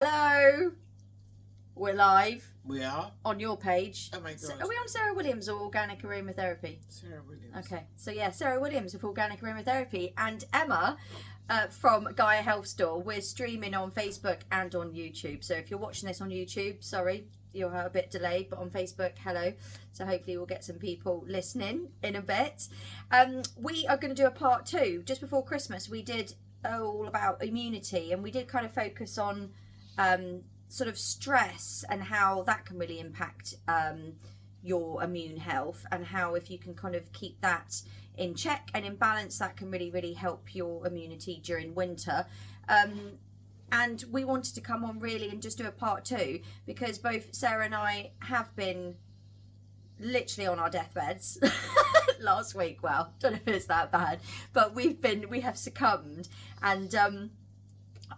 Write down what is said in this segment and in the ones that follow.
Hello, we're live We are? on your page. Oh my God. So, are we on Sarah Williams or Organic Aromatherapy? Sarah Williams. Okay, so yeah, Sarah Williams of Organic Aromatherapy and Emma from Gaia Health Store. We're streaming on Facebook and on YouTube. So if you're watching this on YouTube, sorry, you're a bit delayed, but on Facebook, hello. So hopefully we'll get some people listening in a bit. We are going to do a part 2. Just before Christmas, we did all about immunity, and we did kind of focus on sort of stress and how that can really impact your immune health, and how if you can kind of keep that in check and in balance, that can really help your immunity during winter. And we wanted to come on really and just do a part 2 because both Sarah and I have been literally on our deathbeds last week. Well, don't know if it's that bad, but we have succumbed, and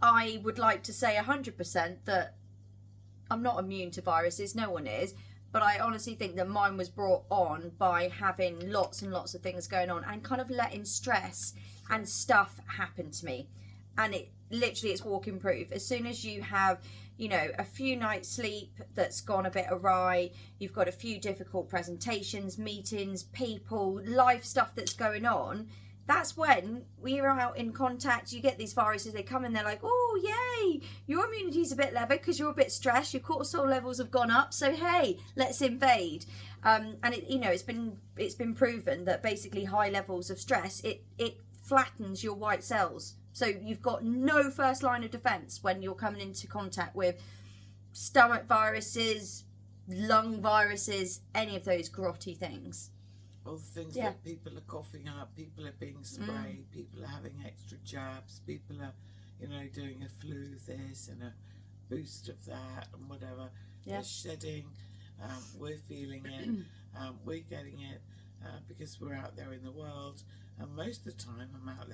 I would like to say 100% that I'm not immune to viruses, no one is, but I honestly think that mine was brought on by having lots and lots of things going on and kind of letting stress and stuff happen to me. And it literally, it's walking proof. As soon as you have, you know, a few nights sleep that's gone a bit awry, you've got a few difficult presentations, meetings, people, life stuff that's going on, that's when we're out in contact. You get these viruses, they come in, they're like, oh yay, your immunity's a bit levered because you're a bit stressed, your cortisol levels have gone up, so hey, let's invade. And it, you know, it's been proven that basically high levels of stress, it flattens your white cells. So you've got no first line of defense when you're coming into contact with stomach viruses, lung viruses, any of those grotty things. All the things that people are coughing up, people are being sprayed, people are having extra jabs, people are, you know, doing a flu this and a boost of that and whatever. They're shedding, we're feeling it, we're getting it because we're out there in the world. And most of the time I'm not out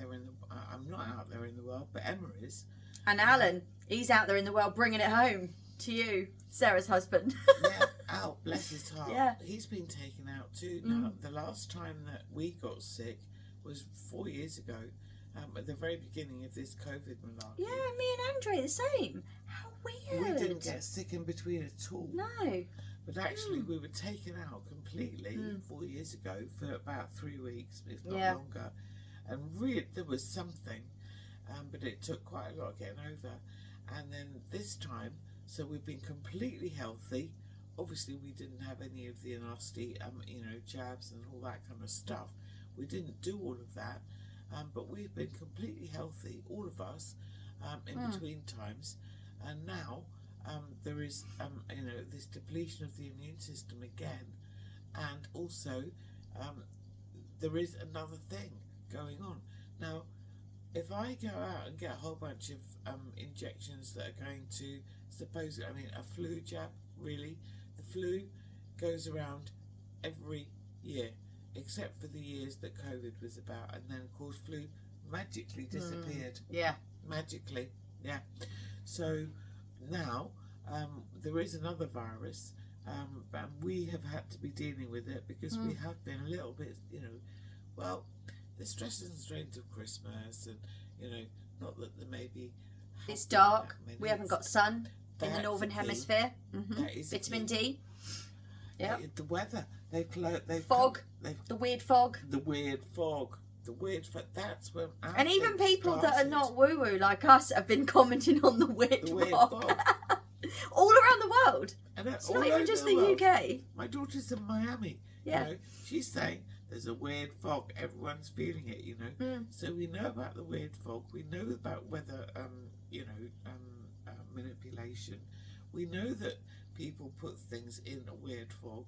there in the world, but Emma is. And Alan, he's out there in the world bringing it home to you, Sarah's husband. Yeah, out, bless his heart. Yeah. He's been taken out too. Now, the last time that we got sick was 4 years ago, at the very beginning of this COVID malarkey. Yeah, me and Andre the same. How weird. We didn't get sick in between at all. No. But actually we were taken out completely 4 years ago for about 3 weeks, if not longer. And really, there was something, but it took quite a lot of getting over. And then this time, so we've been completely healthy. Obviously, we didn't have any of the nasty, you know, jabs and all that kind of stuff. We didn't do all of that, but we've been completely healthy, all of us, in between times. And now there is, you know, this depletion of the immune system again, and also there is another thing going on now. If I go out and get a whole bunch of injections that are going to, suppose, I mean, a flu jab, really, the flu goes around every year, except for the years that COVID was about, and then of course flu magically disappeared. Yeah. Magically, yeah. So now there is another virus, and we have had to be dealing with it because we have been a little bit, you know, well, the stresses and strains of Christmas, and you know, not that there may be. It's dark. We haven't got sun in the northern hemisphere. That is vitamin D. Yeah. The weather. They've fog. The weird fog. The weird fog. The weird fog. That's when. And even people that are not woo woo like us have been commenting on the weird fog. All around the world. And it's not even just the UK. My daughter's in Miami. Yeah. You know, she's saying there's a weird fog. Everyone's feeling it, you know. So we know about the weird fog. We know about weather, you know, manipulation. We know that people put things in a weird fog,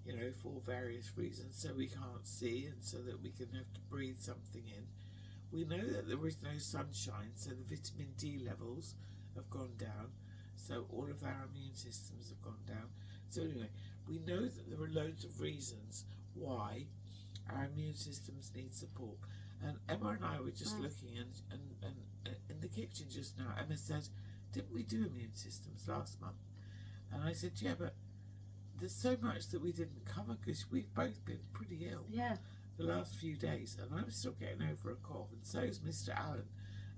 you know, for various reasons, so we can't see and so that we can have to breathe something in. We know that there is no sunshine, so the vitamin D levels have gone down, so all of our immune systems have gone down. So anyway, we know that there are loads of reasons why our immune systems need support. And Emma and I were just looking, and in the kitchen just now, Emma said, didn't we do immune systems last month? And I said, yeah, but there's so much that we didn't cover because we've both been pretty ill the last few days, and I'm still getting over a cough, and so is Mr. Allen,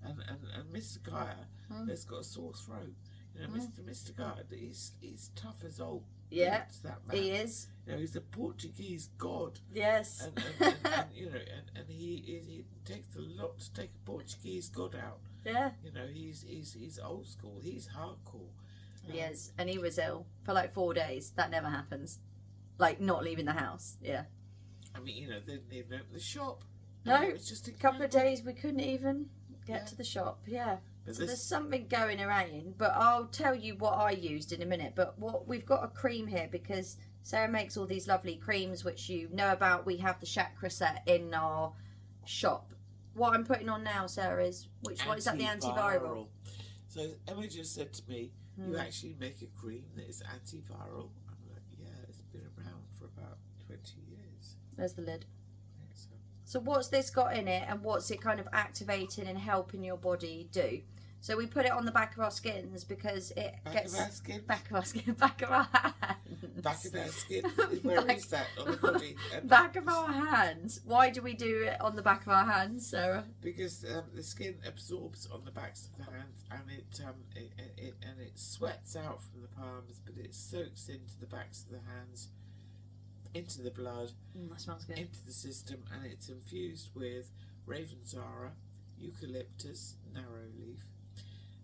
and Mr. Gaia has got a sore throat. You know, Mr. Gaia, he's tough as old. Yeah, that man. he is. You know, he's a Portuguese god. Yes. And you know, and he takes a lot to take a Portuguese god out. Yeah. You know, he's old school. He's hardcore. He is, and he was ill for like 4 days. That never happens. Like not leaving the house. Yeah. I mean, you know, they didn't even open the shop. No, You know, it's just a couple of days we couldn't even get Yeah. to the shop. Yeah. But So there's something going around, but I'll tell you what I used in a minute. But what we've got a cream here because Sarah makes all these lovely creams, which you know about. We have the chakra set in our shop. What I'm putting on now, Sarah, is which one is that? The antiviral. So Emma just said to me, "You actually make a cream that is antiviral." I'm like, "Yeah, it's been around for about 20 years." There's the lid. I think so. So what's this got in it, and what's it kind of activating and helping your body do? So we put it on the back of our skins because it gets Of our skin. back of our skin, back of our hands. Back of our skin. Where is that on the body? Back of our hands. Why do we do it on the back of our hands, Sarah? Because the skin absorbs on the backs of the hands, and it sweats out from the palms, but it soaks into the backs of the hands, into the blood, That smells good. into the system, and it's infused with Ravensara, eucalyptus, narrow leaf,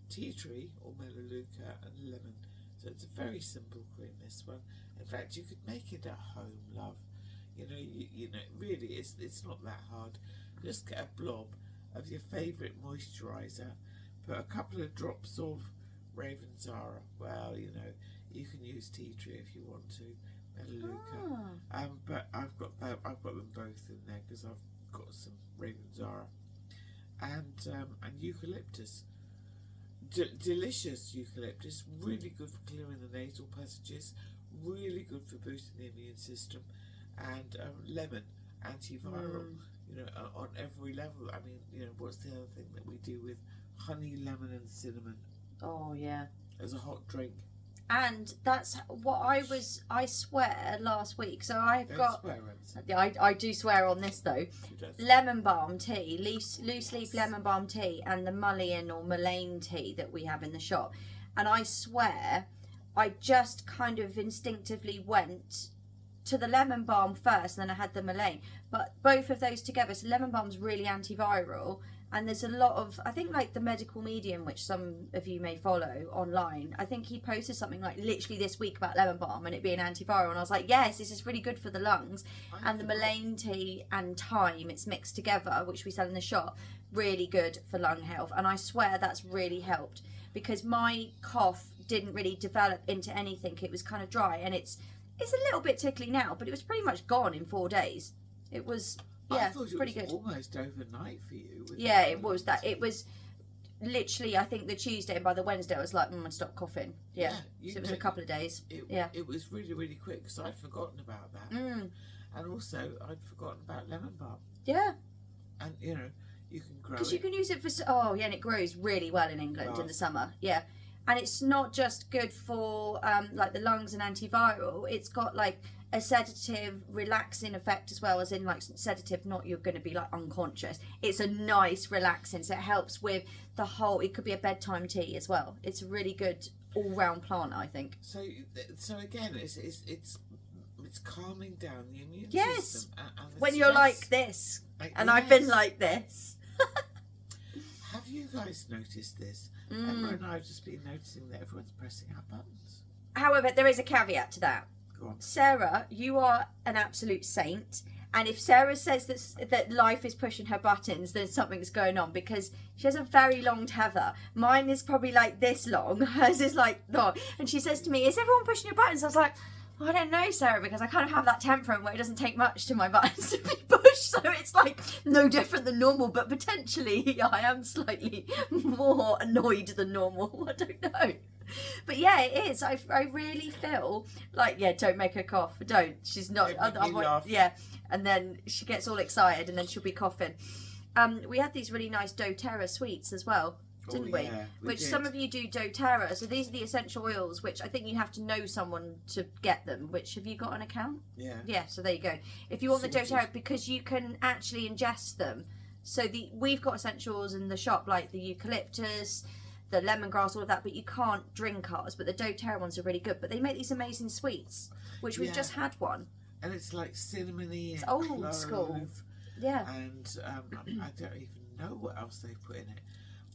tea tree or melaleuca, and lemon. So it's a very simple cream, this one. In fact, you could make it at home, love. You know, really, it's not that hard. Just get a blob of your favourite moisturiser, put a couple of drops of Ravensara. Well, you know, you can use tea tree if you want to, melaleuca. But I've got them both in there because I've got some Ravensara and eucalyptus. Delicious eucalyptus, really good for clearing the nasal passages, really good for boosting the immune system, and lemon, antiviral, you know, on every level. I mean, you know, what's the other thing that we do with honey, lemon and cinnamon? Oh yeah. As a hot drink. And that's what I swear last week. So I've Don't got. swear, Ramsay. Yeah, I do swear on this though. Who does? Lemon balm tea, loose leaf lemon balm tea, and the Mullein or Mullein tea that we have in the shop. And I swear, I just kind of instinctively went to the lemon balm first, and then I had the Mullein. But both of those together, so lemon balm's really antiviral. And there's a lot of, I think like the medical medium, which some of you may follow online, I think he posted something like literally this week about lemon balm and it being antiviral. And I was like, yes, this is really good for the lungs. And the Mullein tea and thyme, it's mixed together, which we sell in the shop, really good for lung health. And I swear that's really helped because my cough didn't really develop into anything. It was kind of dry and it's a little bit tickly now, but it was pretty much gone in 4 days. It was... Yeah, I thought it pretty was good. almost overnight for you. Yeah, it was that. It was literally, I think, the Tuesday, and by the Wednesday, I was like, I'd stop coughing. Yeah, so it was a couple of days. It was really, really quick because I'd forgotten about that. And also, I'd forgotten about lemon balm. Yeah. And, you know, you can grow it. Because you can use it for... Oh, yeah, and it grows really well in England in the summer. Yeah. And it's not just good for, like, the lungs and antiviral. It's got, like... a sedative, relaxing effect as well, as in like sedative, not you're going to be like unconscious. It's a nice relaxing, so it helps with the whole. It could be a bedtime tea as well. It's a really good all-round plant, I think. So again, it's calming down the immune system. And the when you're stress. like this, and yes. I've been like this. Have you guys noticed this? Emma and I have just been noticing that everyone's pressing our buttons. However, there is a caveat to that. Sarah, you are an absolute saint, and if Sarah says that life is pushing her buttons, then something's going on because she has a very long tether. Mine is probably like this long, hers is like that. And she says to me, is everyone pushing your buttons? I was like, well, I don't know, Sarah, because I kind of have that temperament where it doesn't take much to my buttons to be pushed, so it's like no different than normal, but potentially I am slightly more annoyed than normal. I don't know. But yeah, it is. I really feel like, yeah, don't make her cough. Don't. She's not. Yeah. And then she gets all excited and then she'll be coughing. We had these really nice doTERRA sweets as well, didn't we? Yeah, which did. Some of you do doTERRA. So these are the essential oils, which I think you have to know someone to get them. Which, have you got an account? Yeah. Yeah, so there you go. If you want the doTERRA, because you can actually ingest them. So we've got essentials in the shop like the eucalyptus, the lemongrass, all of that, but you can't drink ours. But the doTERRA ones are really good. But they make these amazing sweets, which we've just had one. And it's like cinnamony It's and old clove, school. Yeah. And I don't even know what else they put in it.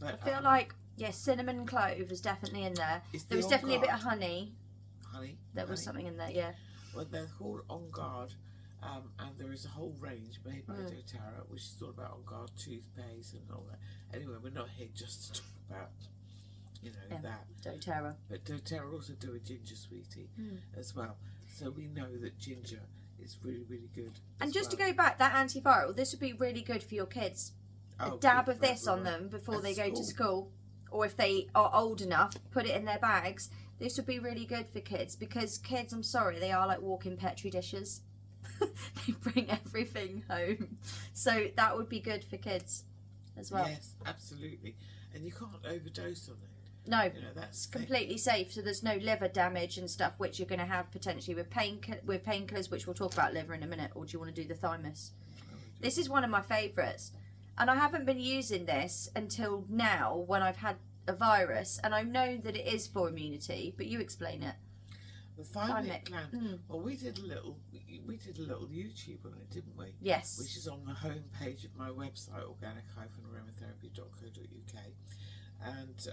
But I feel like, cinnamon and clove is definitely in there. There was definitely a bit of honey. Honey? There was something in there, yeah. Well, they're called On Guard, and there is a whole range made by doTERRA, which is all about On Guard toothpaste and all that. Anyway, we're not here just to talk about, that. doTERRA. But doTERRA also do a ginger sweetie as well. So we know that ginger is really, really good. And just to go back, that antiviral, this would be really good for your kids. A dab of this on them before they go to school. Or if they are old enough, put it in their bags. This would be really good for kids, because kids, I'm sorry, they are like walking petri dishes. They bring everything home. So that would be good for kids as well. Yes, absolutely. And you can't overdose on it. No, that's completely safe. So there's no liver damage and stuff, which you're going to have potentially with painkillers, which we'll talk about liver in a minute. Or do you want to do the thymus? This is one of my favourites. And I haven't been using this until now when I've had a virus, and I know that it is for immunity, but you explain it. The thymic gland. Well, we did a little YouTube on it, didn't we? Yes. Which is on the home page of my website, organic-aromatherapy.co.uk, and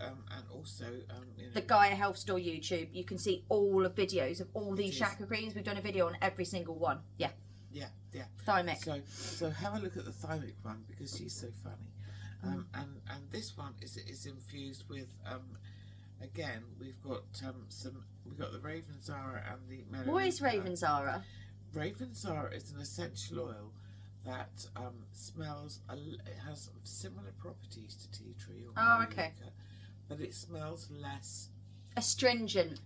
also the Gaia Health Store YouTube. You can see all of videos of all these chakra greens. We've done a video on every single one. Yeah. Yeah. Thymic. So have a look at the thymic one, because she's so funny. And this one is infused with again, we've got the Ravensara and the Meridian. What is Ravensara? Ravensara is an essential oil that smells. It has similar properties to tea tree or Manuka, but it smells less astringent.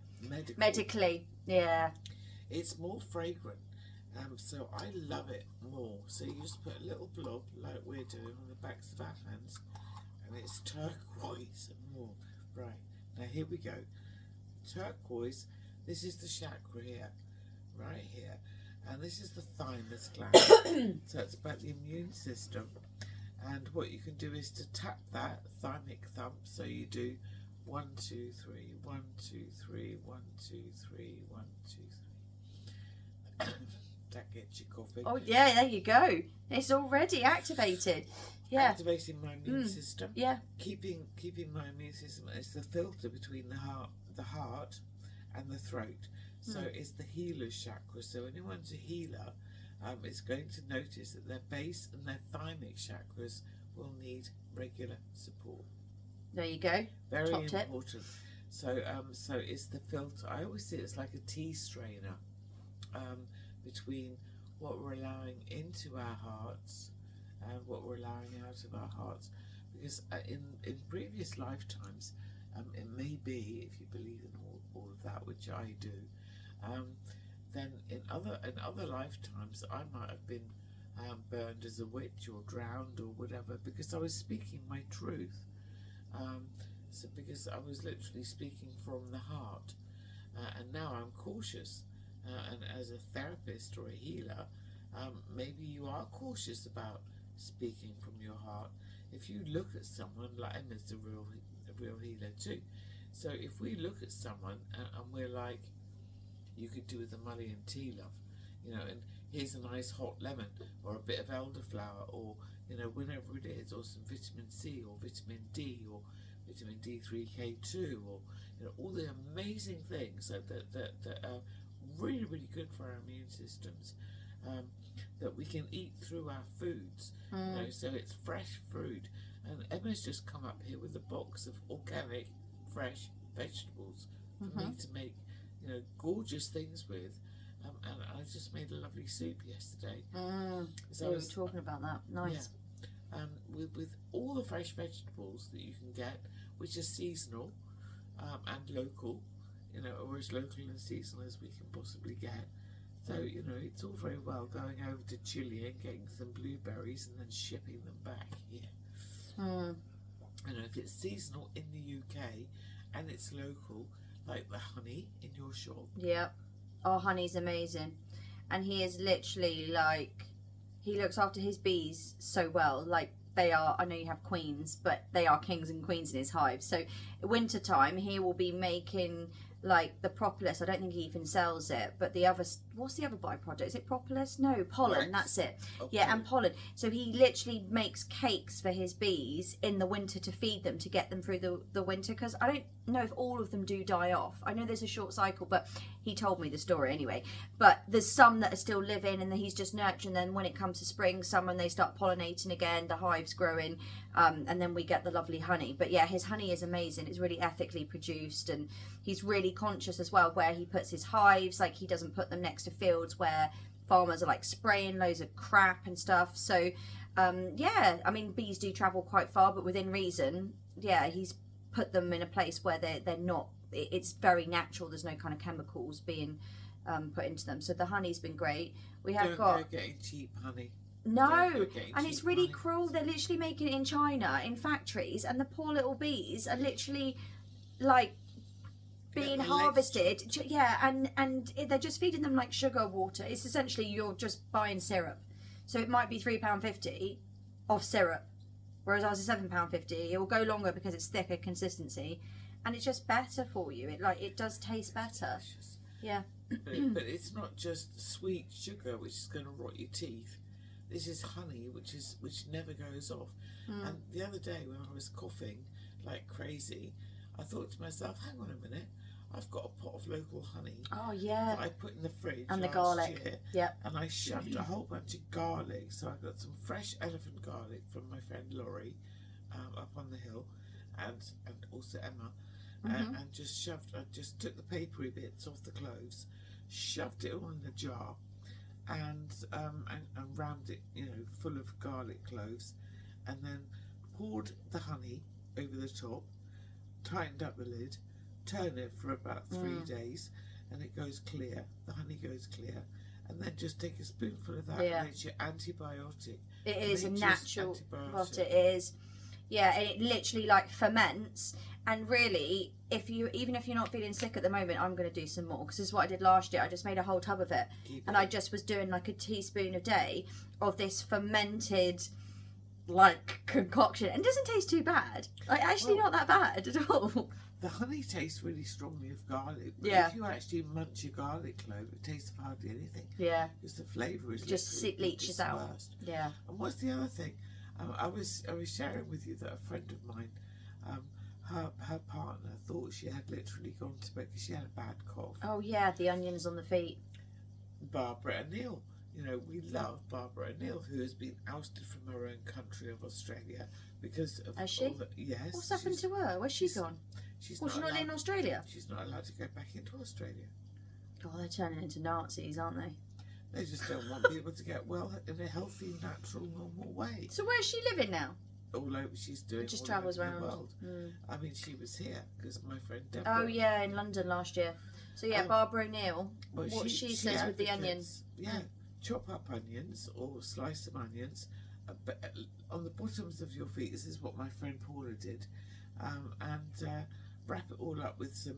Medically, yeah. It's more fragrant. So I love it more. So you just put a little blob, like we're doing, on the backs of our hands, and it's turquoise and more. Right, now here we go. Turquoise, this is the chakra here, right here, and this is the thymus gland. So it's about the immune system, and what you can do is to tap that thymic thump. So you do 1, 2, 3, 1, 2, 3, 1, 2, 3, 1, 2, 3. That gets you coughing. Oh yeah, there you go. It's already activated. Yeah. Activating my immune system. Yeah. Keeping my immune system. It's the filter between the heart and the throat. So it's the healer's chakra. So anyone's a healer, is going to notice that their base and their thymic chakras will need regular support. There you go. Very Top tip. important. So so it's the filter. I always see it's like a tea strainer. Between what we're allowing into our hearts and what we're allowing out of our hearts, because in previous lifetimes, it may be, if you believe in all of that, which I do, then in other lifetimes I might have been burned as a witch or drowned or whatever, because I was speaking my truth. So because I was literally speaking from the heart, and now I'm cautious. And as a therapist or a healer, maybe you are cautious about speaking from your heart. If you look at someone, like Emma's a real healer too. So if we look at someone and we're like, you could do with the Mullein tea, love, and here's a nice hot lemon or a bit of elderflower, or whatever it is, or some vitamin C or vitamin D or vitamin D3K2, or all the amazing things that are really, really good for our immune systems, that we can eat through our foods. So it's fresh fruit, and Emma's just come up here with a box of organic fresh vegetables for me to make gorgeous things with, and I just made a lovely soup yesterday. So we were talking about that. Nice. Yeah. With all the fresh vegetables that you can get, which are seasonal and local, or as local and seasonal as we can possibly get. So, it's all very well going over to Chile and getting some blueberries and then shipping them back here. If it's seasonal in the UK and it's local, like the honey in your shop. Yeah. Our honey's amazing. And he is literally he looks after his bees so well. Like, they are, I know you have queens, but they are kings and queens in his hive. So winter time, he will be making like the propolis. I don't think he even sells it, but the other, what's the other byproduct? Is it propolis? No, pollen. That's it. Okay. Yeah, and pollen. So he literally makes cakes for his bees in the winter to feed them, to get them through the winter, because I don't know if all of them do die off. I know there's a short cycle, but he told me the story anyway. But there's some that are still living, and then he's just nurturing. Then when it comes to spring, summer, they start pollinating again, the hive's growing, and then we get the lovely honey. But yeah, his honey is amazing. It's really ethically produced, and he's really conscious as well where he puts his hives. Like, he doesn't put them next to fields where farmers are like spraying loads of crap and stuff. So yeah, I mean, bees do travel quite far, but within reason. Yeah, he's put them in a place where they're not, it's very natural. There's no kind of chemicals being put into them. So the honey's been great. We have got go getting cheap honey. No, and it's really cruel. They're literally making it in China in factories, and the poor little bees are literally like being harvested. Yeah, and they're just feeding them like sugar water. It's essentially, you're just buying syrup. So it might be £3.50 of syrup, whereas ours is £7.50. It will go longer because it's thicker consistency, and it's just better for you. It does taste better. Yeah. But it's not just sweet sugar which is going to rot your teeth. This is honey which never goes off. And the other day when I was coughing like crazy, I thought to myself, hang on a minute, I've got a pot of local honey. Oh yeah. That I put in the fridge and the last garlic. Year, yeah. And I shoved a whole bunch of garlic. So I got some fresh elephant garlic from my friend Laurie up on the hill, and also Emma, and just I just took the papery bits off the cloves, shoved it all in a jar, and rammed it, full of garlic cloves, and then poured the honey over the top, tightened up the lid, turn it for about 3 days, and it goes clear. The honey goes clear, and then just take a spoonful of that, and it's your antibiotic. It is a natural. What it is, yeah, and it literally like ferments. And really, even if you're not feeling sick at the moment, I'm going to do some more, because this is what I did last year. I just made a whole tub of it, and I just was doing like a teaspoon a day of this fermented like concoction, and it doesn't taste too bad. Like, actually, not that bad at all. The honey tastes really strongly of garlic, but if you actually munch a garlic clove, it tastes of hardly anything. Yeah, because the flavour is just leaches out. Yeah. And what's the other thing? I was sharing with you that a friend of mine, her partner thought she had literally gone to bed because she had a bad cough. Oh yeah, the onions on the feet. Barbara O'Neill. We love Barbara O'Neill, who has been ousted from her own country of Australia because of Has she? Yes. What's happened to her? Where's she gone? She's not in Australia? She's not allowed to go back into Australia. Oh, they're turning into Nazis, aren't they? They just don't want people to get well in a healthy, natural, normal way. So where's she living now? All over, she's doing. Just travels around the world. I mean, she was here because my friend Deborah. Oh yeah, in London last year. So yeah, Barbara O'Neill. What she says with the onions. Yeah, chop up onions or slice some onions, but on the bottoms of your feet. This is what my friend Paula did, and wrap it all up with some,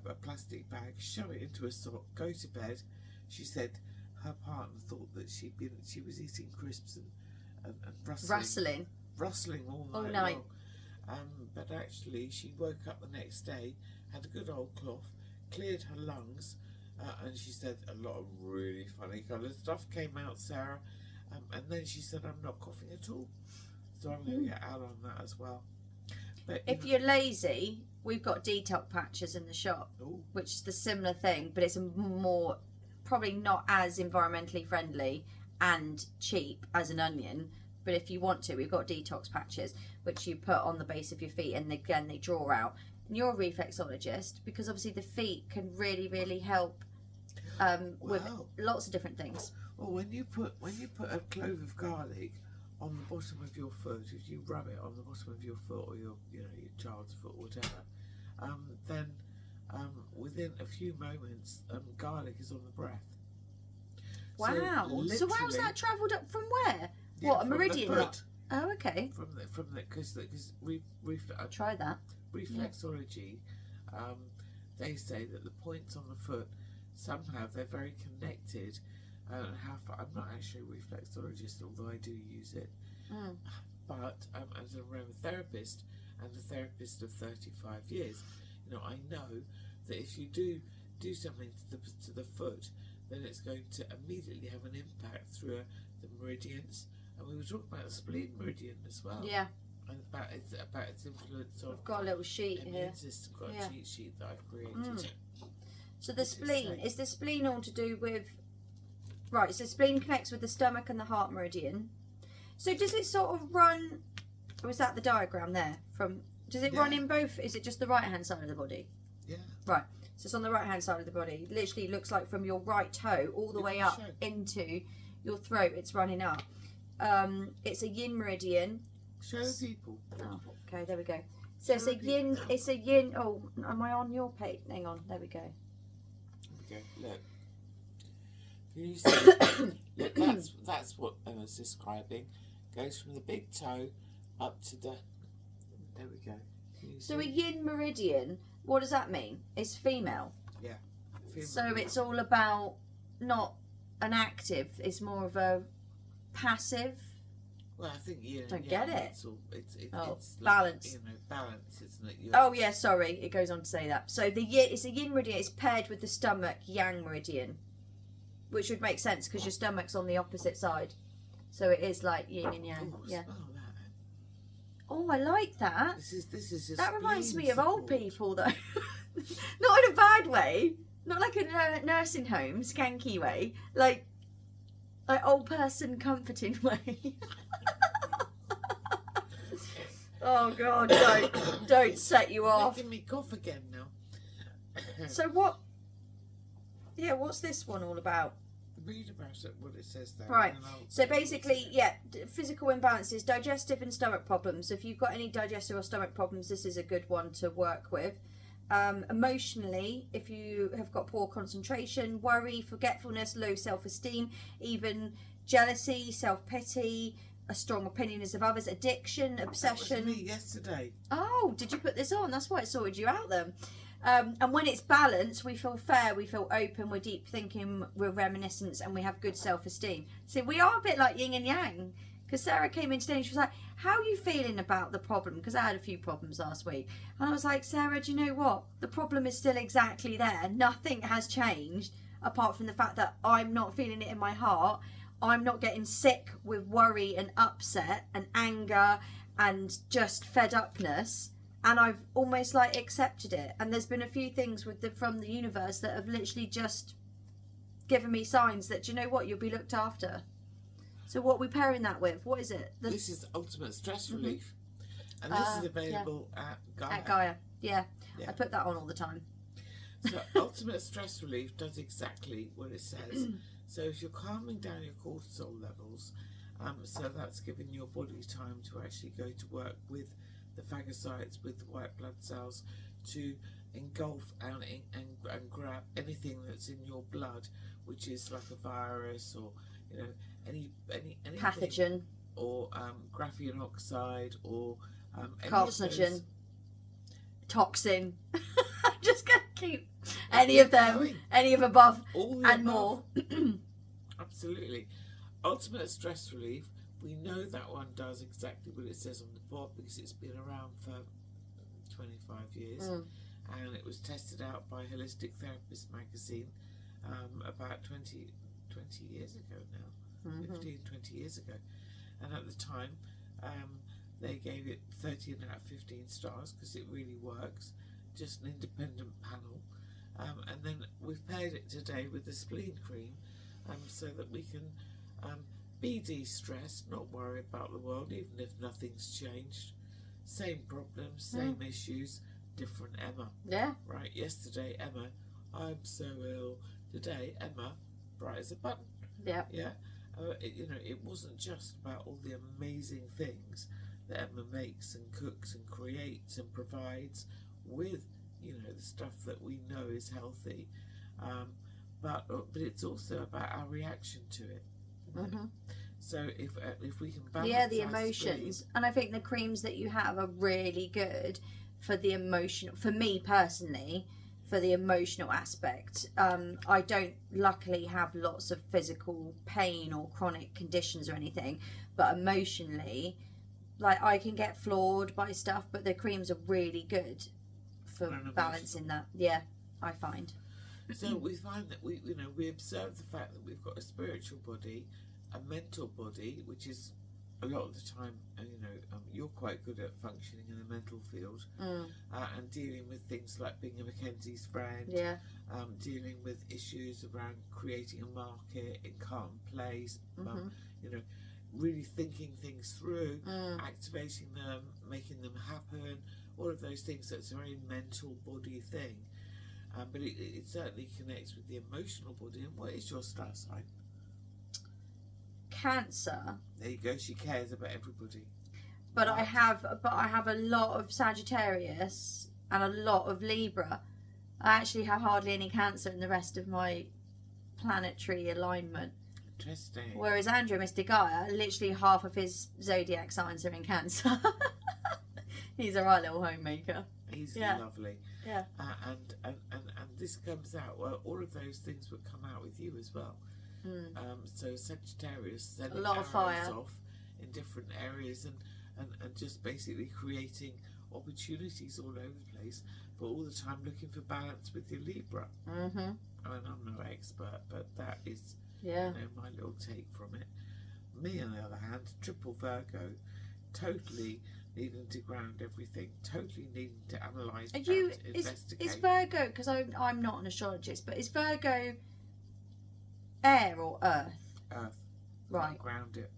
a plastic bag, shove it into a sock, go to bed. She said her partner thought that she was eating crisps and rustling all night long. But actually she woke up the next day, had a good old cough, cleared her lungs, and she said a lot of really funny coloured stuff came out, Sarah, and then she said, I'm not coughing at all. So I'm going to get out on that as well. But if you're lazy, we've got detox patches in the shop, which is the similar thing, but it's more, probably not as environmentally friendly and cheap as an onion. But if you want to, we've got detox patches, which you put on the base of your feet, and again, they draw out. And you're a reflexologist, because obviously the feet can really, really help with lots of different things. Well, when you put a clove of garlic on the bottom of your foot, if you rub it on the bottom of your foot or your child's foot, whatever, then within a few moments, garlic is on the breath. Wow! So how's that travelled up from where? Yeah, what, a meridian? Oh, okay. From the because try that. Reflexology, they say that the points on the foot, somehow they're very connected. I'm not actually a reflexologist, although I do use it. But as an aromatherapist and a therapist of 35 years, you know, I know that if you do something to the foot, then it's going to immediately have an impact through the meridians. And we were talking about the spleen meridian as well. Yeah. And about its influence on. I've got a little sheet immune here. system. Got a cheat sheet that I've created. So the spleen, is the spleen all to do with, right, so spleen connects with the stomach and the heart meridian. So does it sort of run, or is that the diagram there? Does it run in both, is it just the right hand side of the body? Yeah. Right, so it's on the right hand side of the body. Literally looks like from your right toe all the way up into your throat, it's running up. It's a yin meridian. Show the people. Oh, okay, there we go. So it's a yin, oh, am I on your page? Hang on, there we go. Okay, look. Can you see? Look, that's what Emma's describing. Goes from the big toe up to the. There we go. So a yin meridian, what does that mean? It's female. Yeah. Female. So it's all about not an active. It's more of a passive. Well, I think Don't get it. It's balance. Like, you know, balance, isn't it? Oh yeah, sorry. It goes on to say that. So it's a yin meridian. It's paired with the stomach yang meridian, which would make sense because your stomach's on the opposite side. So it is like yin and yang. Yeah. Smell that. Oh, I like that. This is That reminds me of old people though. Not in a bad way. Not like a nursing home skanky way. Like old person comforting way. Oh God, don't set you off. Making me cough again now. So what? Yeah, what's this one all about? Read about it, what it says there. Right. So basically, physical imbalances, digestive and stomach problems. If you've got any digestive or stomach problems, this is a good one to work with. Emotionally, if you have got poor concentration, worry, forgetfulness, low self-esteem, even jealousy, self-pity, a strong opinions of others, addiction, obsession. That was me yesterday. Oh, did you put this on? That's why it sorted you out then. And when it's balanced, we feel fair, we feel open, we're deep thinking, we're reminiscent, and we have good self-esteem. So we are a bit like yin and yang. Because Sarah came in today and she was like, how are you feeling about the problem? Because I had a few problems last week. And I was like, Sarah, do you know what? The problem is still exactly there. Nothing has changed apart from the fact that I'm not feeling it in my heart. I'm not getting sick with worry and upset and anger and just fed upness. And I've almost like accepted it. And there's been a few things from the universe that have literally just given me signs that, do you know what? You'll be looked after. So what are we pairing that with? What is it? This is Ultimate Stress Relief. And this is available at Gaia. At Gaia, yeah. I put that on all the time. So Ultimate Stress Relief does exactly what it says. So if you're calming down your cortisol levels, so that's giving your body time to actually go to work with the phagocytes, with the white blood cells, to engulf and grab anything that's in your blood, which is like a virus or, you know, any pathogen, or graphene oxide, or carcinogen, toxin. I'm just gonna keep any of them, any of above, and more. Absolutely. Ultimate Stress Relief. We know that one does exactly what it says on the board because it's been around for 25 years, and it was tested out by Holistic Therapist magazine about 20 years ago now, 15, 20 years ago. And at the time, they gave it 13 out of 15 stars because it really works, just an independent panel. And then we've paired it today with the spleen cream so that we can be de-stressed, not worry about the world, even if nothing's changed. Same problems, same issues, different Emma. Yeah. Right, yesterday, Emma, I'm so ill. Today, Emma, bright as a button. Yeah. Yeah. It wasn't just about all the amazing things that Emma makes and cooks and creates and provides with, the stuff that we know is healthy. But it's also about our reaction to it. So if we can balance the emotions, and I think the creams that you have are really good for the emotional. For me personally, for the emotional aspect, I don't luckily have lots of physical pain or chronic conditions or anything, but emotionally, like I can get floored by stuff, but the creams are really good for balancing that. Yeah, I find. So we find that we observe the fact that we've got a spiritual body, a mental body, which is a lot of the time, you're quite good at functioning in the mental field, and dealing with things like being a Mackenzie's friend, dealing with issues around creating a market in calm place, really thinking things through, activating them, making them happen, all of those things. That's a very mental body thing, but it certainly connects with the emotional body. And what is your star sign? Cancer. There you go. She cares about everybody. But I have a lot of Sagittarius and a lot of Libra. I actually have hardly any Cancer in the rest of my planetary alignment. Interesting. Whereas Andrew, Mr Gaia, literally half of his zodiac signs are in Cancer. He's a right little homemaker. He's lovely. Yeah. And this comes out. Well, all of those things would come out with you as well. So Sagittarius sending a lot of fire off in different areas and just basically creating opportunities all over the place, but all the time looking for balance with your Libra. I mean, I'm no expert, but that is my little take from it. Me, on the other hand, triple Virgo, totally needing to ground everything, totally needing to analyse and investigate. Is Virgo, because I'm not an astrologist, but is Virgo air or earth? Earth. Right. Ground it.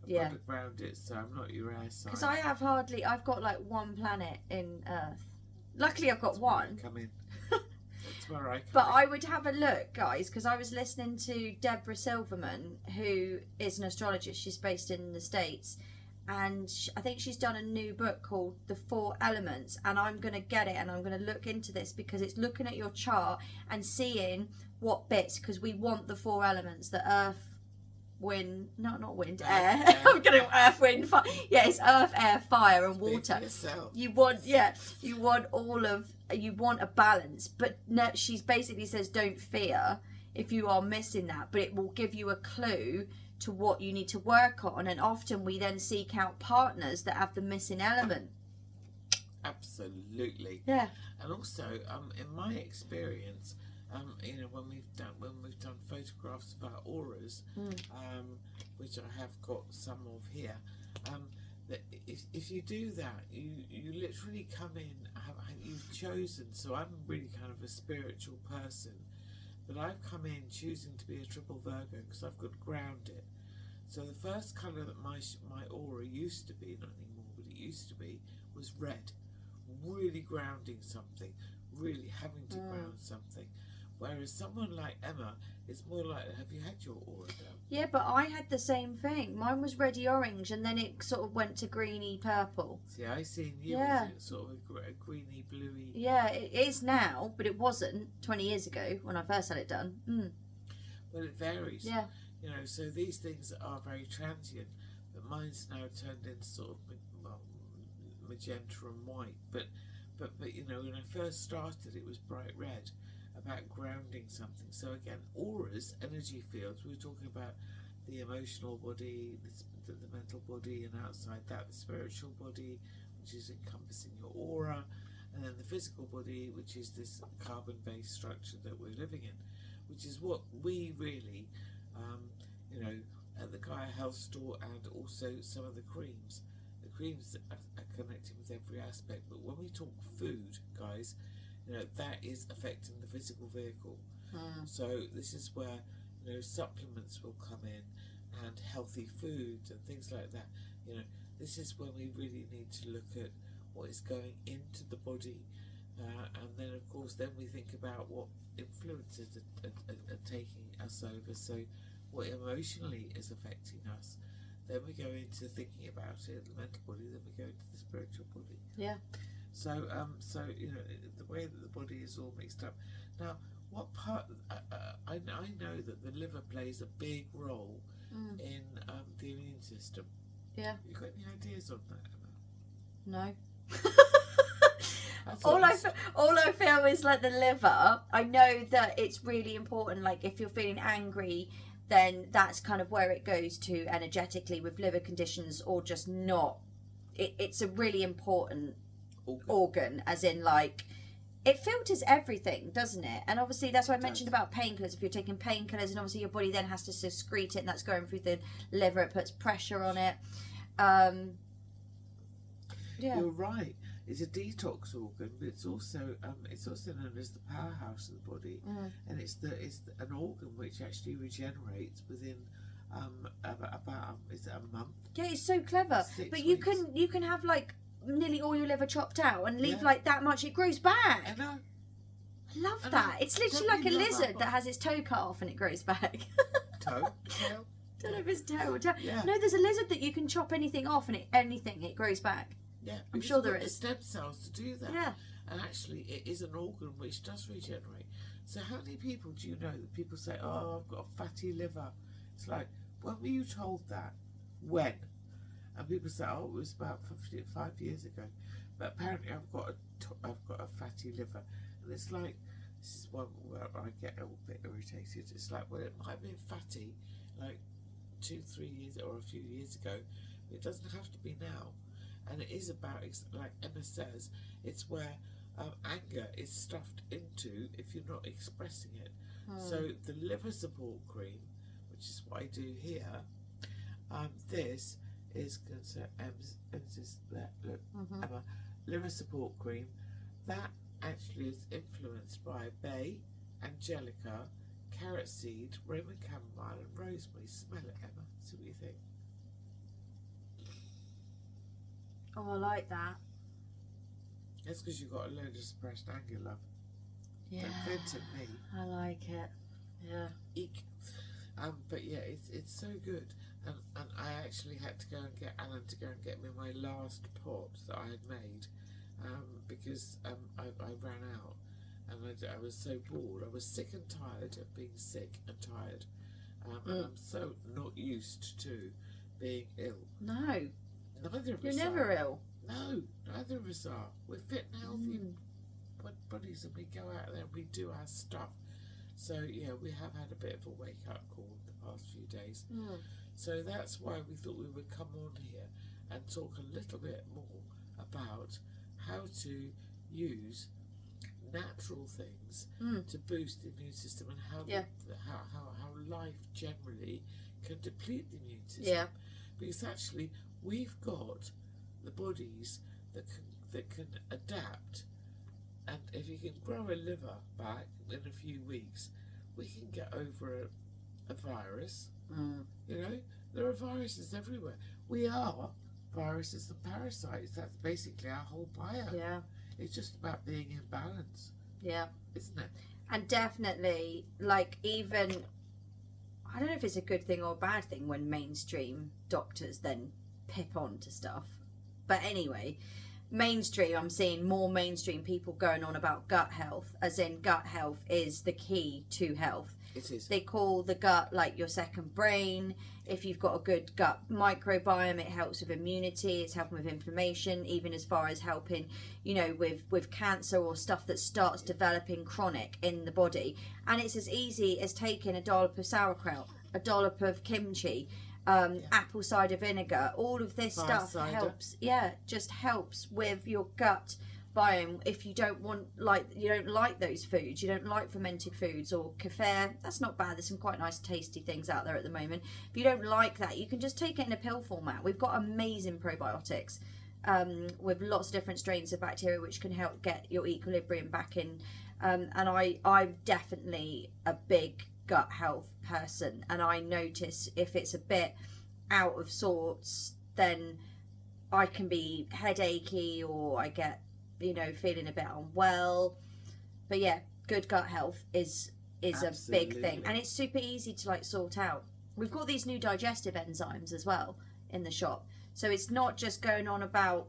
I've got to ground it, so I'm not your air sign. Because I've got like one planet in Earth. Luckily I've got one. Come in. That's where I come But in. I would have a look, guys, because I was listening to Deborah Silverman, who is an astrologist. She's based in the States. And I think she's done a new book called The Four Elements. And I'm going to get it and I'm going to look into this because it's looking at your chart and seeing what bits. Because we want the four elements, the earth, wind, not wind, air. I'm going to earth, wind, fire. Yeah, it's earth, air, fire and water. You want a balance. But no, she basically says don't fear if you are missing that. But it will give you a clue to what you need to work on, and often we then seek out partners that have the missing element. Absolutely. Yeah. And also, in my experience, when we've done photographs of our auras, which I have got some of here, that if you do that, you literally come in. You've chosen. So I'm really kind of a spiritual person. But I've come in choosing to be a triple Virgo because I've got to ground it. So the first colour that my aura used to be, not anymore, but it used to be, was red. Really grounding something, really having to ground something. Whereas someone like Emma, it's more like, have you had your aura done? Yeah, but I had the same thing. Mine was reddy orange and then it sort of went to greeny purple. See, I seen you with sort of a greeny bluey. Yeah, it is now, but it wasn't 20 years ago when I first had it done. Well, it varies. Yeah. So these things are very transient, but mine's now turned into sort of magenta and white. But when I first started, it was bright red, about grounding something. So again, auras, energy fields. We were talking about the emotional body, the mental body, and outside that, the spiritual body, which is encompassing your aura, and then the physical body, which is this carbon-based structure that we're living in, which is what we really, at the Gaia Health Store, and also some of the creams. The creams are connecting with every aspect, but when we talk food, guys, that is affecting the physical vehicle. So this is where supplements will come in, and healthy foods and things like that. This is when we really need to look at what is going into the body, and then of course we think about what influences are taking us over. So what emotionally is affecting us. Then we go into thinking about it, the mental body. Then we go into the spiritual body. Yeah. So the way that the body is all mixed up. Now, what part? I know that the liver plays a big role in the immune system. Yeah. You got any ideas on that, Emma? No. All I feel is like the liver. I know that it's really important. Like if you're feeling angry, then that's kind of where it goes to energetically with liver conditions, or just not it's a really important organ, as in like it filters everything, doesn't it? And obviously that's why I mentioned about painkillers. If you're taking painkillers, and obviously your body then has to secrete it, and that's going through the liver, it puts pressure on it. You're right. It's a detox organ, but it's also known as the powerhouse of the body, and it's an organ which actually regenerates within about is it a month? Yeah, it's so clever. 6 but weeks. you can have like nearly all your liver chopped out and leave like that much, it grows back. I know. I love that. It's literally like a lizard that has its toe cut off and it grows back. Toe? Tail? Don't know if it's toe or tail. Yeah. No, there's a lizard that you can chop anything off and it grows back. Yeah, I'm sure there the is. stem cells to do that. Yeah. And actually, it is an organ which does regenerate. So how many people do you know that people say, "Oh, I've got a fatty liver"? It's like, when were you told that? When? And people say, "Oh, it was about 5 years ago." But apparently, I've got a fatty liver, and it's like, this is one where I get a little bit irritated. It's like, well, it might have been fatty like 2-3 years or a few years ago, but it doesn't have to be now. And it is about, like Emma says, it's where anger is stuffed into if you're not expressing it. So the liver support cream, which is what I do here, this is Emma, liver support cream, that actually is influenced by bay, angelica, carrot seed, Roman chamomile and rosemary. Smell it, Emma, see what you think. Oh, I like that. That's because you've got a load of suppressed anger, love. Yeah. Don't vent at me. I like it. Yeah. Eek. But yeah, it's so good. And I actually had to go and get Alan to go and get me my last pot that I had made, because I ran out, and I was so bored. I was sick and tired of being sick and tired, and I'm so not used to being ill. No. Neither of You're us never are. ill. No, neither of us are. We're fit and healthy bodies, and we go out there and we do our stuff. So yeah, we have had a bit of a wake up call the past few days. So that's why we thought we would come on here and talk a little bit more about how to use natural things to boost the immune system, and how life generally can deplete the immune system. Yeah. Because actually we've got the bodies that can adapt, and if you can grow a liver back in a few weeks, we can get over a virus. You know, there are viruses everywhere. We are viruses and parasites. That's basically our whole bio. Yeah. It's just about being in balance. Yeah. Isn't it? And definitely, like, even, I don't know if it's a good thing or a bad thing when mainstream doctors then pip on to stuff. But anyway, mainstream, I'm seeing more mainstream people going on about gut health, as in gut health is the key to health. It is. They call the gut like your second brain. If you've got a good gut microbiome, it helps with immunity, it's helping with inflammation, even as far as helping, you know, with cancer or stuff that starts developing chronic in the body. And it's as easy as taking a dollop of sauerkraut, a dollop of kimchi, apple cider vinegar. All of this stuff helps. Yeah, just helps with your gut biome. If you don't like those foods, you don't like fermented foods or kefir, that's not bad. There's some quite nice tasty things out there at the moment. If you don't like that, you can just take it in a pill format. We've got amazing probiotics with lots of different strains of bacteria which can help get your equilibrium back in, and I'm definitely a big gut health person, and I notice if it's a bit out of sorts, then I can be headachy, or I get, you know, feeling a bit unwell. But yeah, good gut health is Absolutely. A big thing, and it's super easy to like sort out. We've got these new digestive enzymes as well in the shop, so it's not just going on about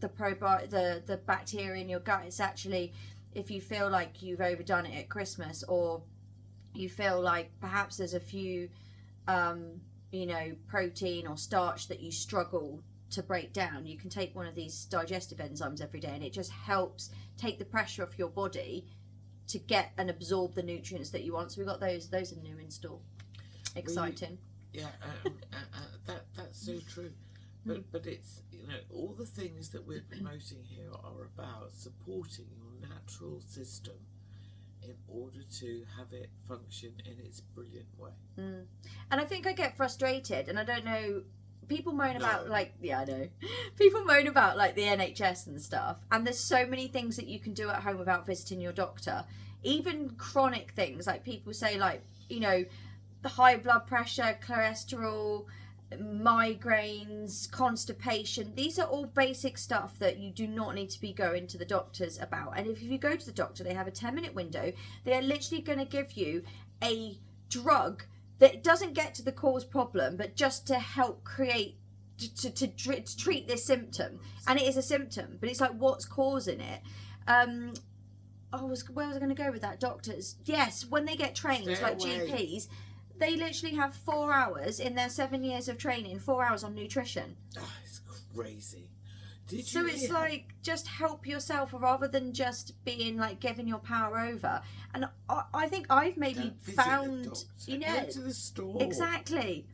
the bacteria in your gut. It's actually, if you feel like you've overdone it at Christmas, or you feel like perhaps there's a few you know, protein or starch that you struggle to break down, you can take one of these digestive enzymes every day, and it just helps take the pressure off your body to get and absorb the nutrients that you want. So we've got those are new in store. Exciting. That's so true, But it's, all the things that we're promoting here are about supporting your natural system in order to have it function in its brilliant way. And I think I get frustrated, and I don't know, people moan about I know, people moan about like the NHS and stuff, and there's so many things that you can do at home without visiting your doctor, even chronic things, like people say, like, the high blood pressure, cholesterol, migraines, constipation. These are all basic stuff that you do not need to be going to the doctors about. And if you go to the doctor, they have a 10-minute window. They are literally going to give you a drug that doesn't get to the cause problem, but just to help create to treat this symptom. And it is a symptom, but it's like, what's causing it? Where was I going to go with that? Doctors, yes, when they get trained, GPs, they literally have 4 hours in their 7 years of training, 4 hours on nutrition. Oh, it's crazy. So it's like, just help yourself rather than just being like giving your power over. And I think I've maybe found, go to the store. Exactly.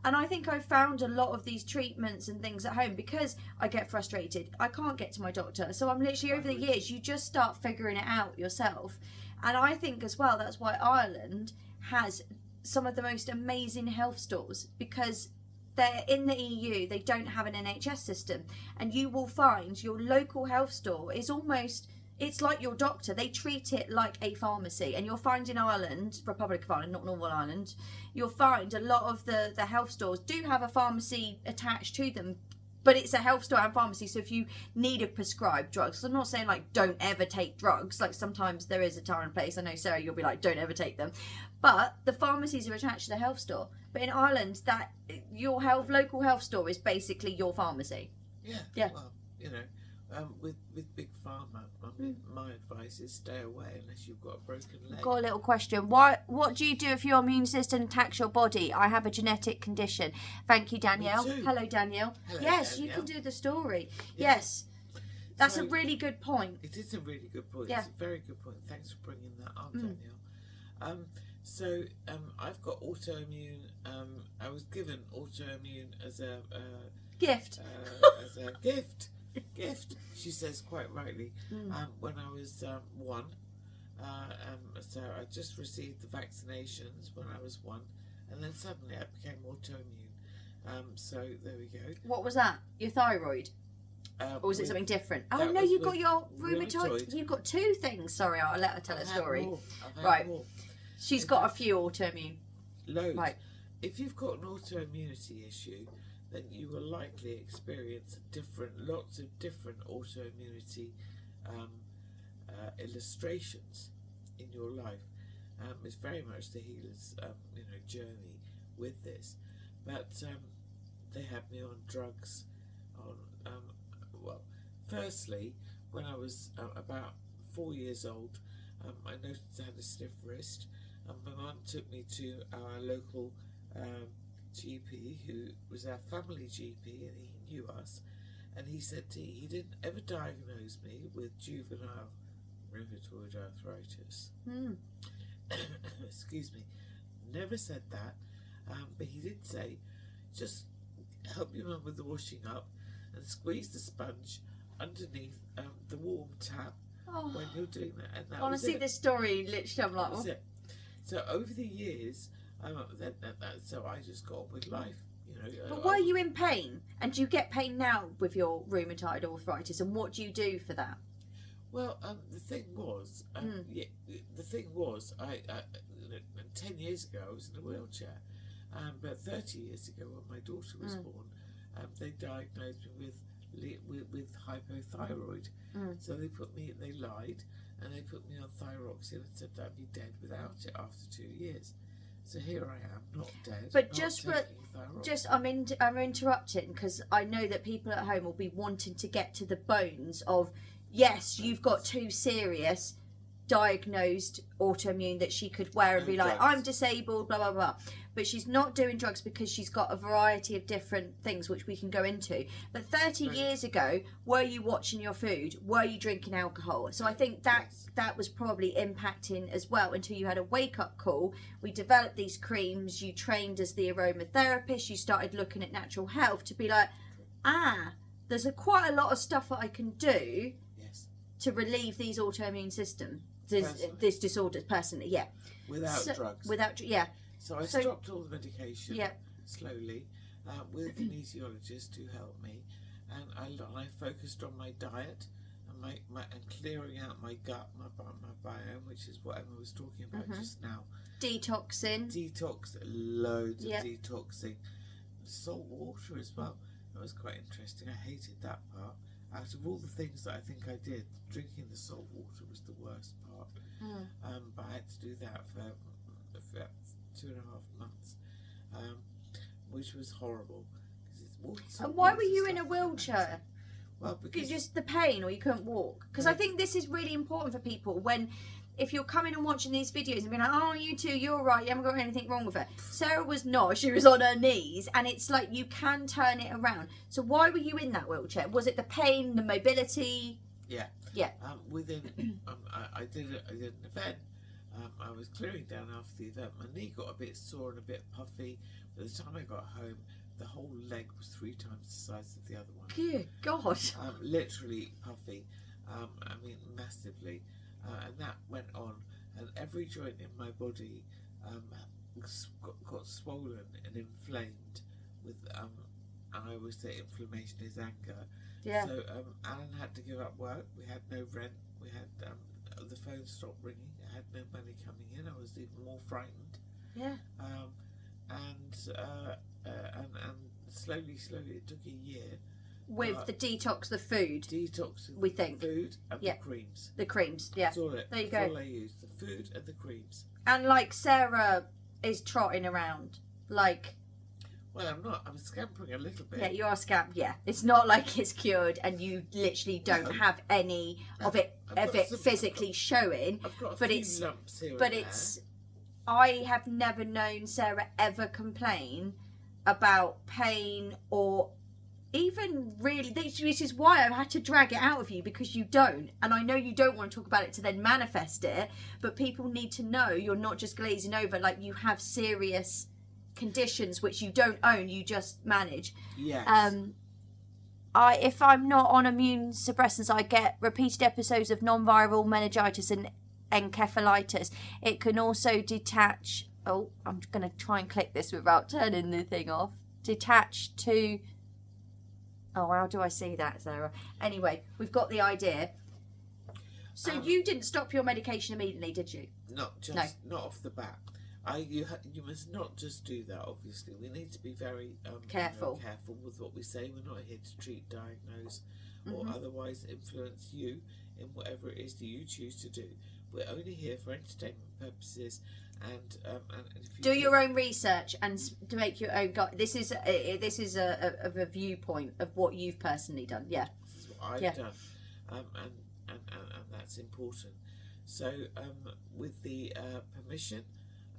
And I think I've found a lot of these treatments and things at home because I get frustrated. I can't get to my doctor. So I'm literally, over the years, you just start figuring it out yourself. And I think as well, that's why Ireland has some of the most amazing health stores, because they're in the EU, they don't have an NHS system, and you will find your local health store is almost, it's like your doctor. They treat it like a pharmacy. And you'll find in Ireland, Republic of Ireland, not Northern Ireland, you'll find a lot of the health stores do have a pharmacy attached to them, but it's a health store and pharmacy. So if you need a prescribed drug, so I'm not saying like don't ever take drugs, like sometimes there is a time and place. I know, Sarah, you'll be like, don't ever take them, but the pharmacies are attached to the health store. But in Ireland, that your local health store is basically your pharmacy. Yeah. Well, with big pharma, my advice is stay away unless you've got a broken leg. Got a little question. What do you do if your immune system attacks your body? I have a genetic condition. Thank you, Danielle. Hello, Danielle. Yes, Danielle. You can do the story. Yeah. Yes. That's a really good point. It is a really good point. Yeah. It's a very good point. Thanks for bringing that up, Danielle. I've got autoimmune. I was given autoimmune as a gift. Gift, she says quite rightly. When I was 1, so I just received the vaccinations when I was 1, and then suddenly I became autoimmune. So there we go. What was that? Your thyroid? Or was it something different? Oh no, you got your rheumatoid. You've got 2 things. Sorry, I'll let her tell a story. Right. She's got a few autoimmune. Loads. Right. If you've got an autoimmunity issue, then you will likely experience lots of different autoimmunity illustrations in your life. It's very much the healer's journey with this. But they had me on drugs. Firstly, when I was about 4 years old, I noticed I had a stiff wrist, and my mum took me to our local GP, who was our family GP, and he knew us, and he said he didn't ever diagnose me with juvenile rheumatoid arthritis. Excuse me, never said that, but he did say, just help your mum with the washing up and squeeze the sponge underneath the warm tap when you're doing that. And that honestly, this story, literally, I'm like, that was it. So over the years, so I just got on with life, But were you in pain? And do you get pain now with your rheumatoid arthritis? And what do you do for that? Well, the thing was, I 10 years ago I was in a wheelchair, but 30 years ago when my daughter was born, they diagnosed me with hypothyroid. So they lied, and they put me on thyroxine and said I'd be dead without it after 2 years. So here I am, not dead. But I'm interrupting because I know that people at home will be wanting to get to the bones of, yes, you've got 2 serious diagnosed autoimmune that she could wear and be like, I'm disabled, blah, blah, blah. But she's not doing drugs because she's got a variety of different things which we can go into. But 30 years ago, were you watching your food? Were you drinking alcohol? So I think that was probably impacting as well until you had a wake-up call. We developed these creams. You trained as the aromatherapist. You started looking at natural health to be like, there's quite a lot of stuff that I can do Yes. to relieve these autoimmune system, Personally. this disorders personally, yeah. Without drugs. Yeah. So I stopped all the medication Yeah. slowly with a kinesiologist who helped me, and I focused on my diet and and clearing out my gut, my biome, which is what Emma was talking about just now. Detoxing. Loads of detoxing. Salt water as well. That was quite interesting. I hated that part. Out of all the things that I think I did, drinking the salt water was the worst part. But I had to do that for 2.5 months, which was horrible. And why were you in a wheelchair? Well, because just the pain, or you couldn't walk? Because I think this is really important for people if you're coming and watching these videos and being like, oh, you two, you're right, you haven't got anything wrong with it. Sarah was not. She was on her knees, and it's like you can turn it around. So why were you in that wheelchair? Was it the pain, the mobility? Yeah. Yeah. I did an event. I was clearing down after the event. My knee got a bit sore and a bit puffy. By the time I got home, the whole leg was 3 times the size of the other one. Good God. Literally puffy. I mean, massively. And that went on, and every joint in my body got swollen and inflamed with and I always say inflammation is anger. Yeah. So Alan had to give up work. We had no rent. We had the phone stopped ringing. I had no money coming in. I was even more frightened. Yeah. And slowly it took a year. With the detox, the food. Detox, we think. Food and the creams. The creams, yeah. That's all there you that's go. all I use, the food and the creams. And like Sarah is trotting around, like. Well, I'm not. I'm scampering a little bit. Yeah, you are scamp. Yeah, it's not like it's cured, and you literally don't have any of it physically showing. I've got but few it's lumps here but and it's. I have never known Sarah ever complain about pain or even really. This is why I've had to drag it out of you, because you don't, and I know you don't want to talk about it to then manifest it. But people need to know you're not just glazing over. Like, you have serious conditions which you don't own, you just manage. Yes. If I'm not on immune suppressants, I get repeated episodes of non-viral meningitis and encephalitis. It can also detach. Oh, I'm going to try and click this without turning the thing off. Detach to. Oh, how do I see that, Sarah? Anyway, we've got the idea. So you didn't stop your medication immediately, did you? Not off the bat. You must not just do that. Obviously, we need to be very careful with what we say. We're not here to treat, diagnose, or otherwise influence you in whatever it is that you choose to do. We're only here for entertainment purposes, and if you do your own research and to make your own. This is a viewpoint of what you've personally done. Yeah. This is what I've done, and that's important. So with the permission.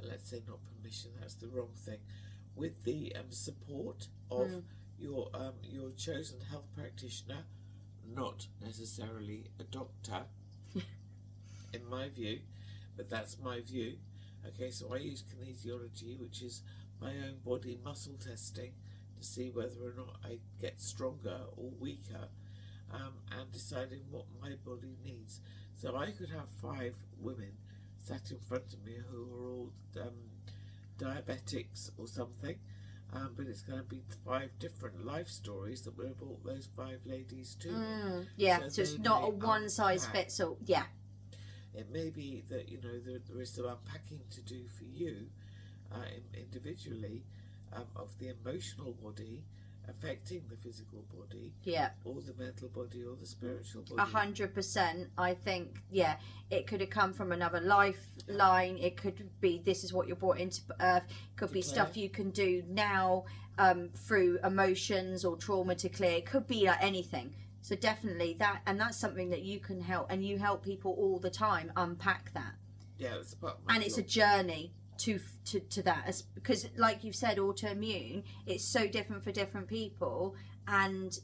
Let's say not permission, that's the wrong thing. With the support of your chosen health practitioner, not necessarily a doctor, in my view, but that's my view. Okay, so I use kinesiology, which is my own body muscle testing to see whether or not I get stronger or weaker, and deciding what my body needs. So I could have 5 women sat in front of me who are all diabetics or something, but it's going to be 5 different life stories that would have brought those 5 ladies to me. Yeah, so it's not a one size fits all. Yeah, it may be that there is some unpacking to do for you individually of the emotional body affecting the physical body, or the mental body, or the spiritual body. 100%. I think, it could have come from another lifeline. It could be this is what you're brought into earth. It could be stuff you can do now through emotions or trauma to clear. It could be like anything. So definitely that, and that's something that you can help, and you help people all the time unpack that. Yeah, it's about my and it's a journey to that, because like you've said, autoimmune, it's so different for different people, and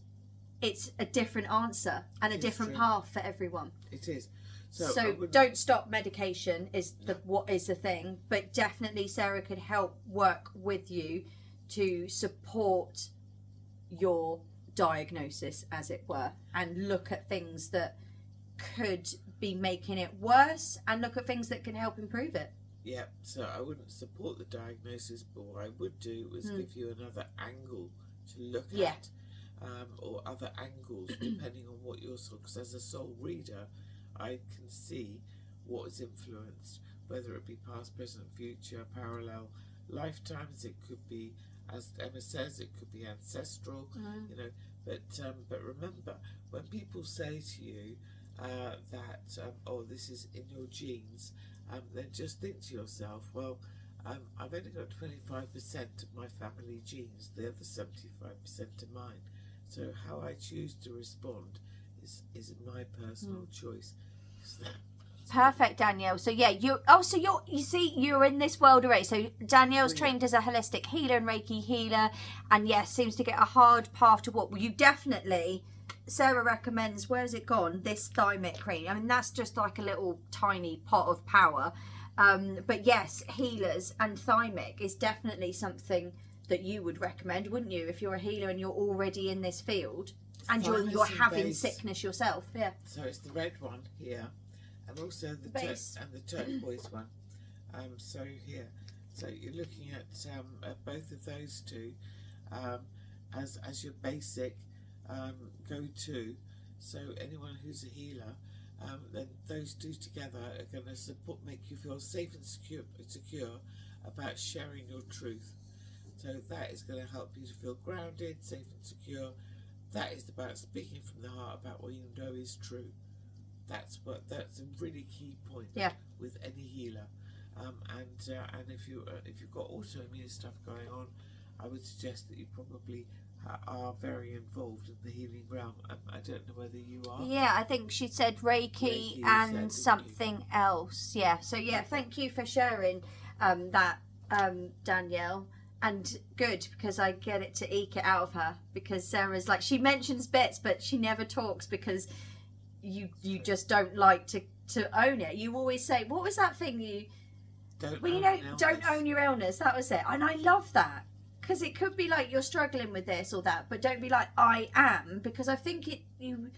it's a different answer and a different path for everyone. It is. So don't stop medication is what is the thing, but definitely Sarah could help work with you to support your diagnosis, as it were, and look at things that could be making it worse and look at things that can help improve it. Yeah, so I wouldn't support the diagnosis, but what I would do was give you another angle to look at, or other angles, depending on what you're soul. Because as a soul reader, I can see what is influenced, whether it be past, present, future, parallel lifetimes. It could be, as Emma says, it could be ancestral. You know, but remember, when people say to you that oh, this is in your genes, then just think to yourself, well, I've only got 25% of my family genes, the other 75% are mine. So how I choose to respond is my personal choice. Perfect, Danielle. So yeah, you see, you're in this world already. So Danielle's trained as a holistic healer and Reiki healer, and yes, seems to get a hard path to what you definitely. Sarah recommends, where's it gone? This thymic cream. I mean, that's just like a little tiny pot of power. But yes, healers and thymic is definitely something that you would recommend, wouldn't you? If you're a healer and you're already in this field and you're having sickness yourself. Yeah. So it's the red one here, and also the base and the turquoise one. So here, so you're looking at both of those two as your basic go-to. So anyone who's a healer, then those two together are going to make you feel safe and secure about sharing your truth. So that is going to help you to feel grounded, safe and secure. That is about speaking from the heart about what you know is true. That's a really key point with any healer. And if you've got autoimmune stuff going on, I would suggest that you probably are very involved in the healing realm. I don't know whether you are. Yeah, I think she said Reiki and something else. Yeah. So yeah, thank you for sharing that, Danielle. And good, because I get it to eke it out of her, because Sarah's like, she mentions bits but she never talks because you just don't like to own it. You always say, what was that thing you don't own your illness. That was it. And I love that, because it could be like you're struggling with this or that, but don't be like, I am, because I think you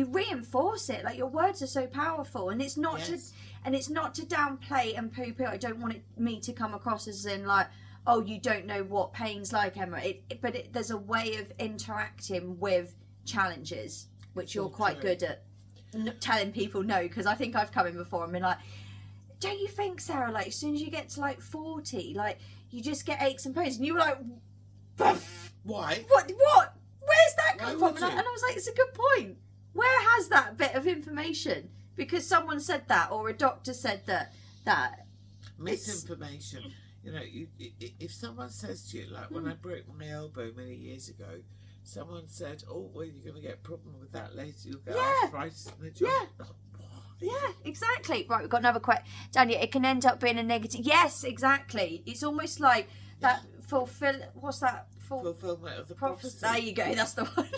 reinforce it. Like, your words are so powerful, and it's not to downplay and poo-poo. I don't want me to come across as in like, oh, you don't know what pain's like, Emma. But there's a way of interacting with challenges, which you're quite good at telling people no, because I think I've come in before and been like, don't you think, Sarah, like, as soon as you get to like 40, like, you just get aches and pains, and you were like, why? What? Where's that come from? And I was like, it's a good point. Where has that bit of information? Because someone said that, or a doctor said that misinformation. You know, if someone says to you, like when I broke my elbow many years ago, someone said, oh, well, you're going to get a problem with that later. You'll get arthritis in the joint. Yeah, exactly. Right, we've got another question. Daniel, it can end up being a negative. Yes, exactly. It's almost like that fulfillment of the prophecy. There you go, that's the one.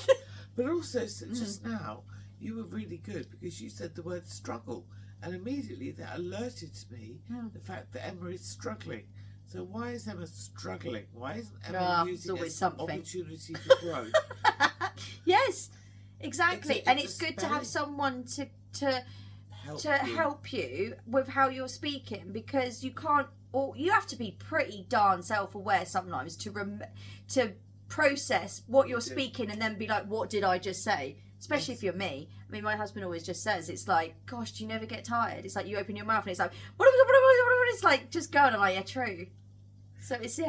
But also, just now, you were really good, because you said the word struggle, and immediately that alerted me the fact that Emma is struggling. So why is Emma struggling? Why isn't Emma using it as an opportunity for growth? Yes, exactly. And it's good to have someone to help you with how you're speaking, because you can't, or you have to be pretty darn self-aware sometimes to process what you're speaking and then be like, what did I just say? Especially if you're me. I mean, my husband always just says, it's like, gosh, do you never get tired? It's like you open your mouth and it's like, it's like, just go. And I'm like, yeah, true. So it's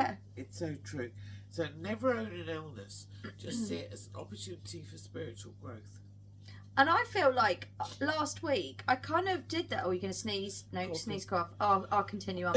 so true. So never own an illness. Just see it as an opportunity for spiritual growth. And I feel like last week I kind of did that. Oh, you're going to sneeze? No, sneeze, cough. I'll continue on.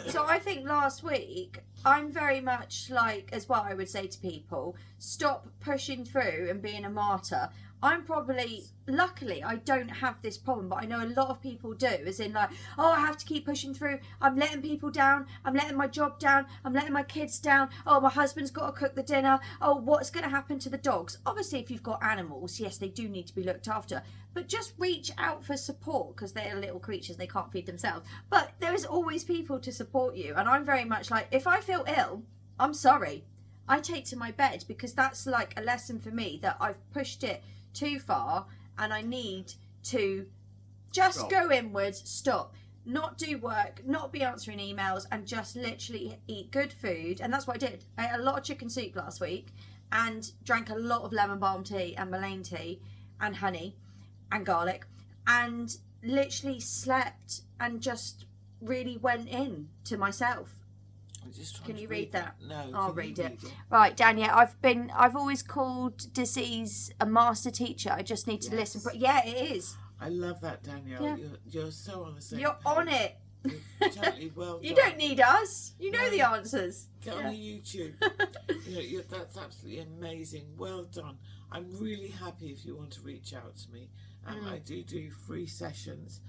So I think last week I'm very much like, as what I would say to people, stop pushing through and being a martyr. I'm probably, luckily, I don't have this problem, but I know a lot of people do, as in like, oh, I have to keep pushing through. I'm letting people down. I'm letting my job down. I'm letting my kids down. Oh, my husband's got to cook the dinner. Oh, what's going to happen to the dogs? Obviously, if you've got animals, yes, they do need to be looked after, but just reach out for support, because they're little creatures. They can't feed themselves. But there is always people to support you. And I'm very much like, if I feel ill, I'm sorry. I take to my bed, because that's like a lesson for me that I've pushed it too far and I need to just Stop. go inwards, stop, not do work, not be answering emails, and just literally eat good food. And that's what I did. I ate a lot of chicken soup last week and drank a lot of lemon balm tea and Mullein tea and honey and garlic, and literally slept and just really went in to myself. Can you read that? No. I'll read it. Right, Danielle, I've always called disease a master teacher. I just need to listen. Yeah, it is. I love that, Danielle. Yeah. You're so on the same You're page. on it. You're totally well You done. don't need us. You know the answers. Get on the YouTube. That's absolutely amazing. Well done. I'm really happy if you want to reach out to me. I do free sessions.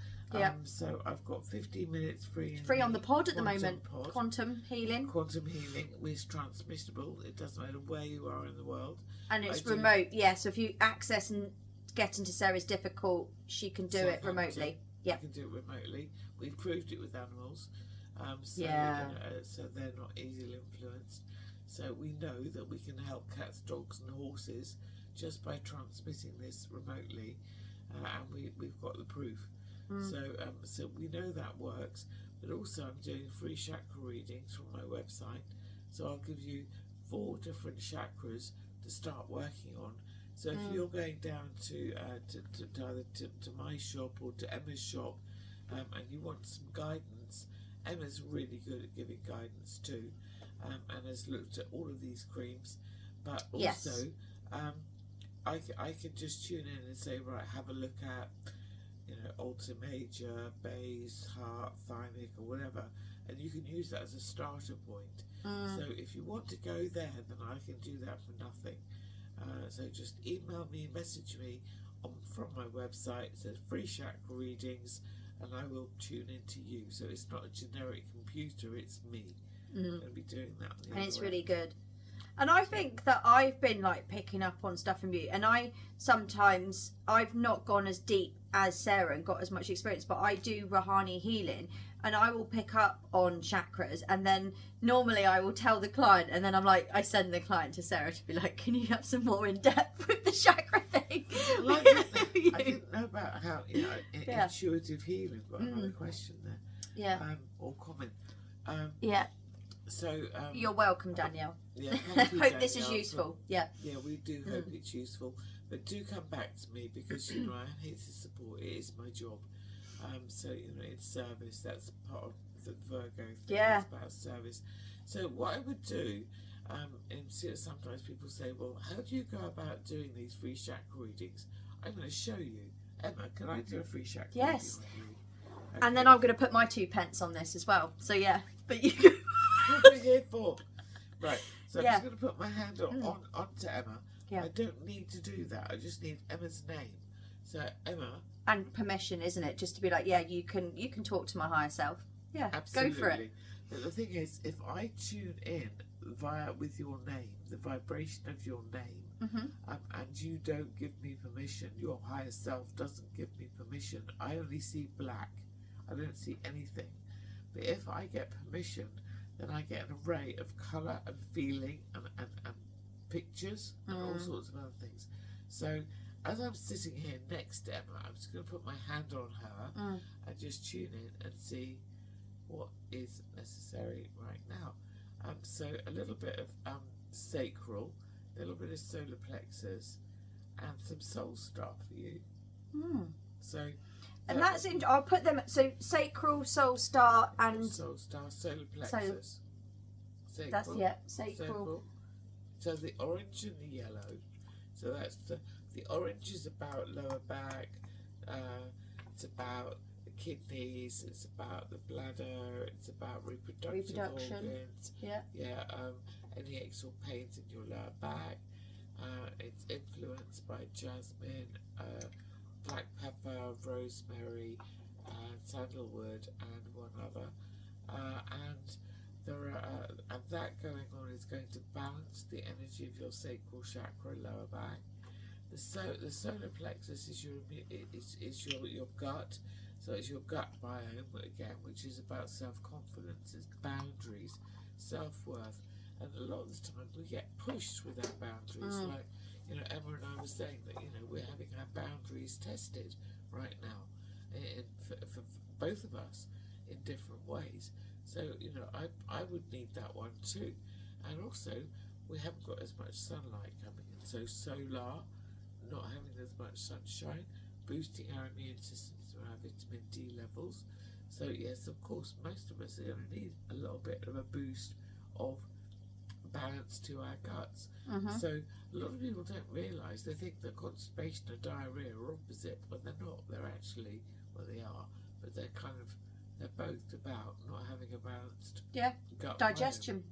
So I've got 15 minutes free. Free on the pod at the moment. Pod. Quantum healing. Quantum healing is transmissible. It doesn't matter where you are in the world. And it's remote. Yeah, so if you access and get into Sarah's difficult, she can do it remotely. Yeah. You can do it remotely. We've proved it with animals. So they're not easily influenced. So we know that we can help cats, dogs and horses just by transmitting this remotely. And we've got the proof. So we know that works. But also I'm doing free chakra readings from my website. So I'll give you 4 different chakras to start working on. So if you're going down to either to my shop or to Emma's shop, and you want some guidance, Emma's really good at giving guidance too, and has looked at all of these creams. But also, I can just tune in and say, right, have a look at, Ultra Major, Base, Heart, Thymic, or whatever, and you can use that as a starter point. So if you want to go there, then I can do that for nothing. So just email me, message me from my website. It says free chakra readings, and I will tune into you. So it's not a generic computer, it's me. I'm going to be doing that. And it's really good. And I think that I've been like picking up on stuff from you, and I've not gone as deep as Sarah and got as much experience, but I do Rahani healing, and I will pick up on chakras, and then normally I will tell the client, and then I send the client to Sarah to be like, can you have some more in depth with the chakra thing? Well, I didn't know about how intuitive healing. Got another question there. Yeah. Or comment. So you're welcome, Danielle. Yeah, thank you, hope this is useful. Yeah, we do hope it's useful. But do come back to me, because I am here to support. It is my job. So it's service. That's part of the Virgo thing. Yeah. It's about service. So what I would do, and sometimes people say, well, how do you go about doing these free chakra readings? I'm going to show you. Emma, can I do a free chakra reading on you? Okay. And then I'm going to put my 2 pence on this as well. So yeah, but you. What are we here for? Right. So I'm just going to put my hand onto Emma. Yeah. I don't need to do that. I just need Emma's name. So Emma. And permission, isn't it? Just to be like, yeah, you can talk to my higher self. Yeah, absolutely. Go for it. But the thing is, if I tune in with your name, the vibration of your name, and you don't give me permission, your higher self doesn't give me permission, I only see black. I don't see anything. But if I get permission, then I get an array of colour and feeling and pictures and all sorts of other things. So as I'm sitting here next to Emma, I'm just going to put my hand on her and just tune in and see what is necessary right now. So a little bit of sacral, a little bit of solar plexus, and some soul star for you. So. And that's in. I'll put them. So sacral, soul star, and soul star, solar plexus. That's sacral. So the orange and the yellow. So that's the orange is about lower back. It's about the kidneys. It's about the bladder. It's about reproductive organs. Yeah. Yeah. Any aches or pains in your lower back. It's influenced by jasmine, black pepper, rosemary, sandalwood, and one other. And there are, and that going on is going to balance the energy of your sacral chakra, lower back. The solar plexus is your gut, so it's your gut biome again, which is about self-confidence, it's boundaries, self-worth, And a lot of the time we get pushed with our boundaries. Like, you know, Emma and I were saying that, you know, we're having our boundaries tested right now for both of us in different ways. So, you know, I would need that one too. And also, we haven't got as much sunlight coming in. So solar, not having as much sunshine, boosting our immune system through our vitamin D levels. So yes, of course, most of us are going to need a little bit of a boost of balance to our guts. So a lot of people don't realise, they think that constipation and diarrhea are opposite, but they're not. They're actually, well, they are, but they're both about not having a balanced gut digestion.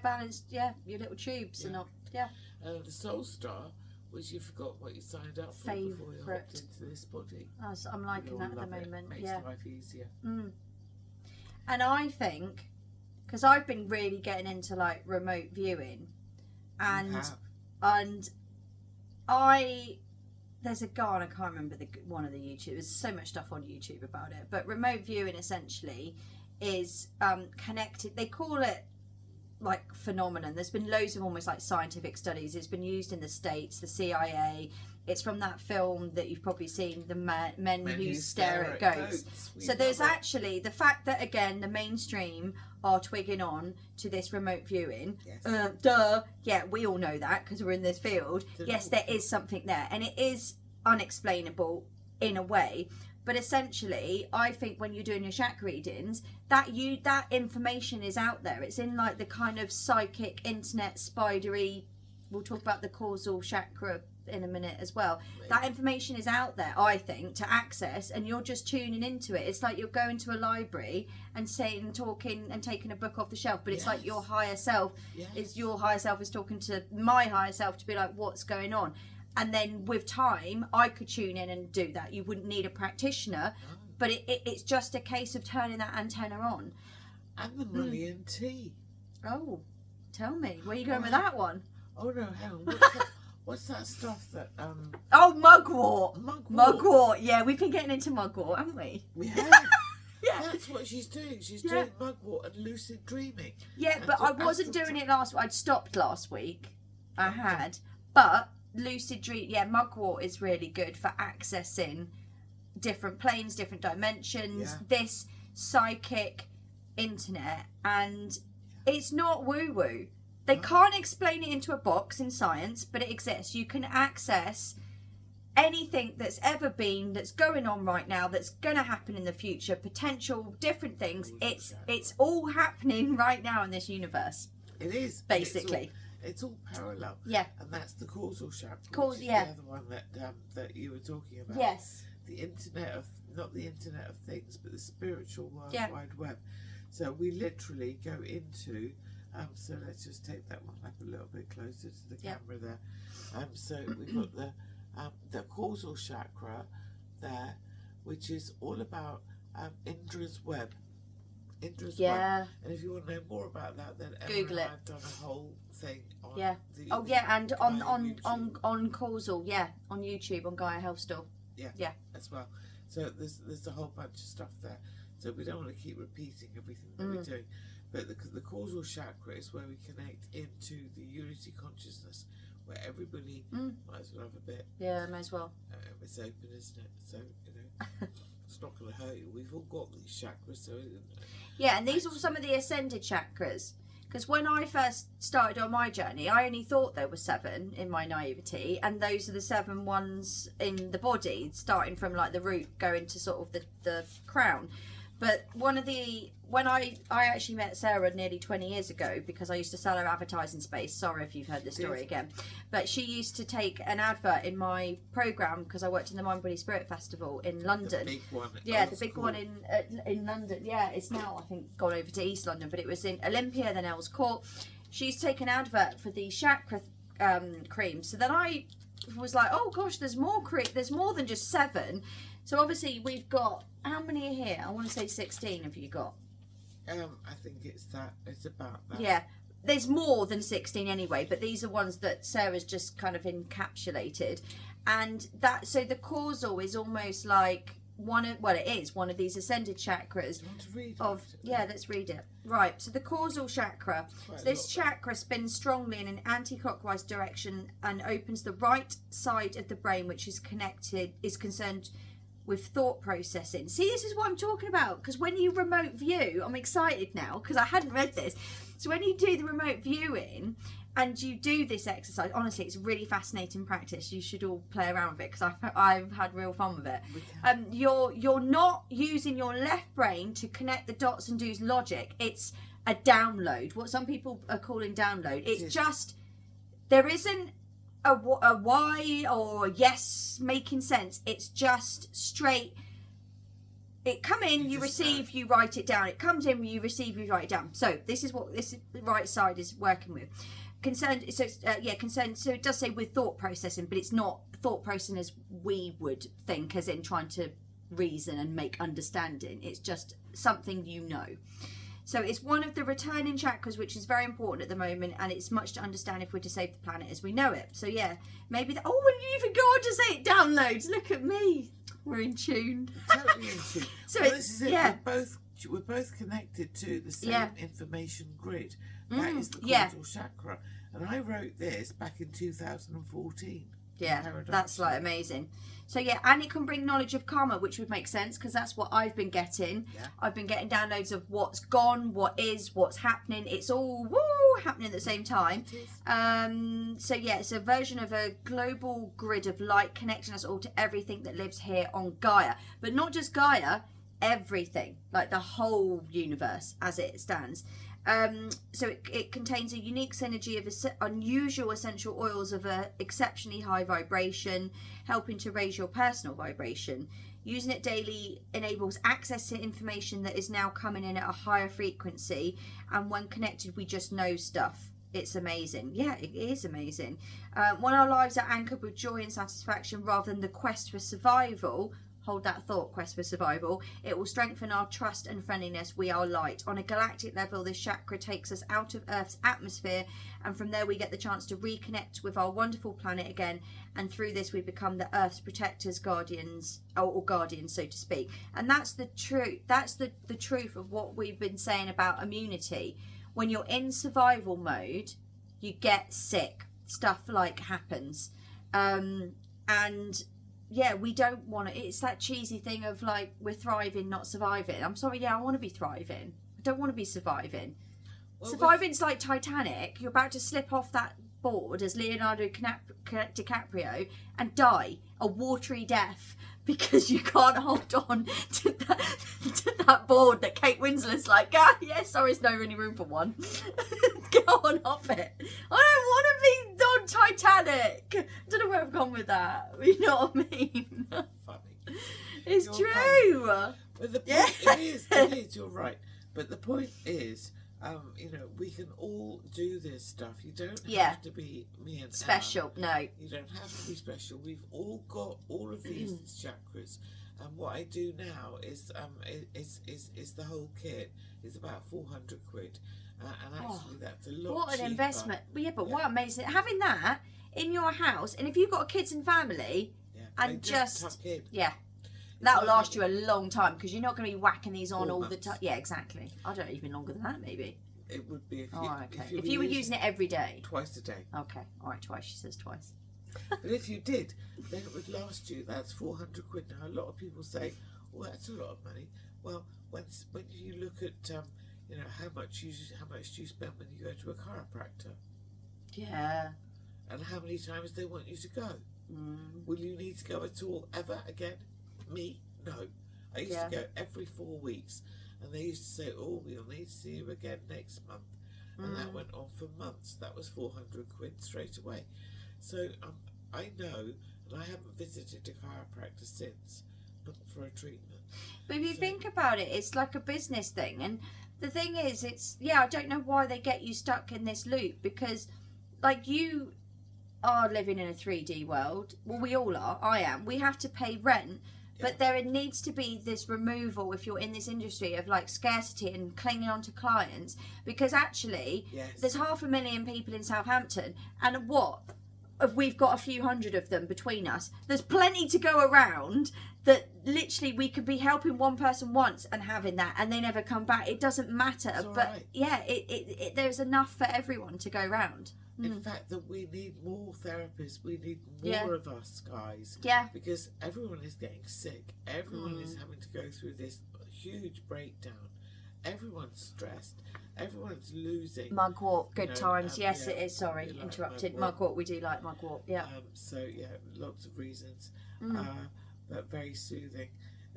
Balanced. Your little tubes are not. The Soul Star, which you forgot what you signed up for before you hopped into this body. Oh, so I'm liking that at the moment. Makes life easier. And I think, because I've been really getting into like remote viewing, and there's a guy, and I can't remember one of the YouTubers. There's so much stuff on YouTube about it, but remote viewing essentially is connected. They call it like phenomenon. There's been loads of almost like scientific studies. It's been used in the States, the CIA. It's from that film that you've probably seen, the men who stare at goats. So there's actually the fact that, again, the mainstream are twigging on to this remote viewing. Yeah, we all know that because we're in this field. Yes, there is something there, and it is unexplainable in a way. But essentially, I think when you're doing your chakra readings, that information is out there. It's in like the kind of psychic, internet, spidery. We'll talk about the causal chakra in a minute as well. Maybe. That information is out there, I think, to access, and you're just tuning into it. It's like you're going to a library and talking and taking a book off the shelf, but it's like your higher self is talking to my higher self to be like, what's going on? And then with time, I could tune in and do that. You wouldn't need a practitioner, but it's just a case of turning that antenna on. And the Mullein tea. Oh, tell me, where are you going with that one? Oh no, hang on. What's that stuff that Oh, mugwort. Mugwort. Yeah, we've been getting into mugwort, haven't we? We have. That's what she's doing. She's doing mugwort and lucid dreaming. Yeah, but I wasn't doing it last week. I'd stopped last week. I had. But lucid dream, mugwort is really good for accessing different planes, different dimensions, this psychic internet, and it's not woo-woo. They can't explain it into a box in science, but it exists. You can access anything that's ever been, that's going on right now, that's going to happen in the future, potential different things. It's all happening right now in this universe. It is. Basically. It's all parallel. Yeah. And that's the causal chakra. The other one that you were talking about. Yes. The internet of, not the internet of things, but the spiritual World Wide Web. So we literally go into, so let's just take that one up a little bit closer to the camera there. So we've got the causal chakra there, which is all about Indra's web. Indra's web. And if you want to know more about that, then Google it. I've done a whole thing on and on causal, on YouTube, on Gaia Health Store. Yeah, as well. So there's a whole bunch of stuff there. So we don't want to keep repeating everything that we're doing. But the causal chakra is where we connect into the unity consciousness, where everybody might as well have a bit. Yeah, may as well. It's open, isn't it? So, you know, it's not going to hurt you. We've all got these chakras, so... and these are some of the ascended chakras. Because when I first started on my journey, I only thought there were 7 in my naivety, and those are the 7 ones in the body, starting from like the root, going to sort of the crown. But when I actually met Sarah nearly 20 years ago, because I used to sell her advertising space. Sorry if you've heard this story again. But she used to take an advert in my programme, because I worked in the Mind Body Spirit Festival in London. The big one. The big one in London. Yeah, it's now, I think, gone over to East London, but it was in Olympia, then Earls Court. She used to take an advert for the chakra cream. So then I was like, oh gosh, there's more than just 7. So obviously we've got, how many are here? I want to say 16 have you got? I think it's about that. Yeah, there's more than 16 anyway, but these are ones that Sarah's just kind of encapsulated. And so the causal is almost like it is one of these ascended chakras. Do you want to read Of it? yeah, let's read it. Right, so the causal chakra. So this chakra spins strongly in an anti-clockwise direction and opens the right side of the brain, which is concerned with thought processing. See, this is what I'm talking about, because when you remote view, I'm excited now because I hadn't read this. So when you do the remote viewing and you do this exercise, honestly, it's a really fascinating practice. You should all play around with it because I've had real fun with it. You're not using your left brain to connect the dots and do logic. It's a download, what some people are calling download. It's just, there isn't a why or yes making sense. It's just straight. It come in, you receive, you write it down. It comes in, you receive, you write it down. So this is what the right side is working with. Concerned, so concerned. So it does say with thought processing, but it's not thought processing as we would think, as in trying to reason and make understanding. It's just something you know. So it's one of the returning chakras, which is very important at the moment, and it's much to understand if we're to save the planet as we know it. So yeah, maybe when you even go on to say it downloads, look at me. We're in tune. Totally in tune. So well, this is it. Yeah. We're both connected to the same information grid. That is the causal chakra. And I wrote this back in 2014. Yeah, that's like amazing. So yeah, and it can bring knowledge of karma, which would make sense because that's what I've been getting. Yeah. I've been getting downloads of what's gone, what is, what's happening. It's all happening at the same time. So yeah, it's a version of a global grid of light connecting us all to everything that lives here on Gaia. But not just Gaia, everything, like the whole universe as it stands. So it contains a unique synergy of unusual essential oils of a exceptionally high vibration, helping to raise your personal vibration. Using it daily enables access to information that is now coming in at a higher frequency, and when connected we just know stuff. It's amazing. Yeah, it is amazing. When our lives are anchored with joy and satisfaction rather than the quest for survival, hold that thought, quest for survival, it will strengthen our trust and friendliness. We are light. On a galactic level, this chakra takes us out of Earth's atmosphere, and from there we get the chance to reconnect with our wonderful planet again, and through this we become the Earth's protectors, guardians, or guardians, so to speak. And that's the truth. That's the truth of what we've been saying about immunity. When you're in survival mode, you get sick. Stuff like happens. And yeah, we don't want to. It's that cheesy thing of like, we're thriving, not surviving. I'm sorry, yeah, I want to be thriving. I don't want to be surviving. Well, surviving's like Titanic. You're about to slip off that board as Leonardo DiCaprio and die a watery death because you can't hold on to that board that Kate Winslet's like, yes, sorry, there's no really room for one. Go on off it. I don't want to be on Titanic. I don't know where I've gone with that. You know what I mean? Funny. It's true. Funny. But the point it is, you're right. But the point is, we can all do this stuff. You don't have to be me and special. Emma. No, you don't have to be special. We've all got all of these chakras, and what I do now is the whole kit is about 400 quid, and actually that's a lot. What an cheaper. investment! But what amazing having that in your house, and if you've got kids and family, and just tuck in. That'll last you a long time because you're not going to be whacking these on all the time. Yeah, exactly. I don't know, even longer than that, maybe. It would be if you were using it every day. Twice a day. Okay, all right, twice. She says twice. But if you did, then it would last you. That's 400 quid. Now, a lot of people say, well, that's a lot of money. Well, when you look at, how much do you spend when you go to a chiropractor? Yeah. And how many times they want you to go? Will you need to go at all ever again? Me? No. I used to go every 4 weeks, and they used to say, we'll need to see you again next month. And that went on for months. That was 400 quid straight away. So I know, and I haven't visited a chiropractor since, but for a treatment. But if you think about it, it's like a business thing. And the thing is, I don't know why they get you stuck in this loop, because like you are living in a 3D world. Well, we all are. I am. We have to pay rent. But there needs to be this removal, if you're in this industry, of like scarcity and clinging on to clients, because actually there's 500,000 people in Southampton, and we've got a few hundred of them between us. There's plenty to go around, that literally we could be helping one person once and having that and they never come back. It doesn't matter. But right. yeah, there's enough for everyone to go round. In fact, that we need more therapists. We need more of us, guys. Yeah. Because everyone is getting sick. Everyone is having to go through this huge breakdown. Everyone's stressed. Everyone's losing. Mugwort, good times. Yes, it is. Sorry, like interrupted. Mugwort, we do like mugwort. Yeah. So yeah, lots of reasons, but very soothing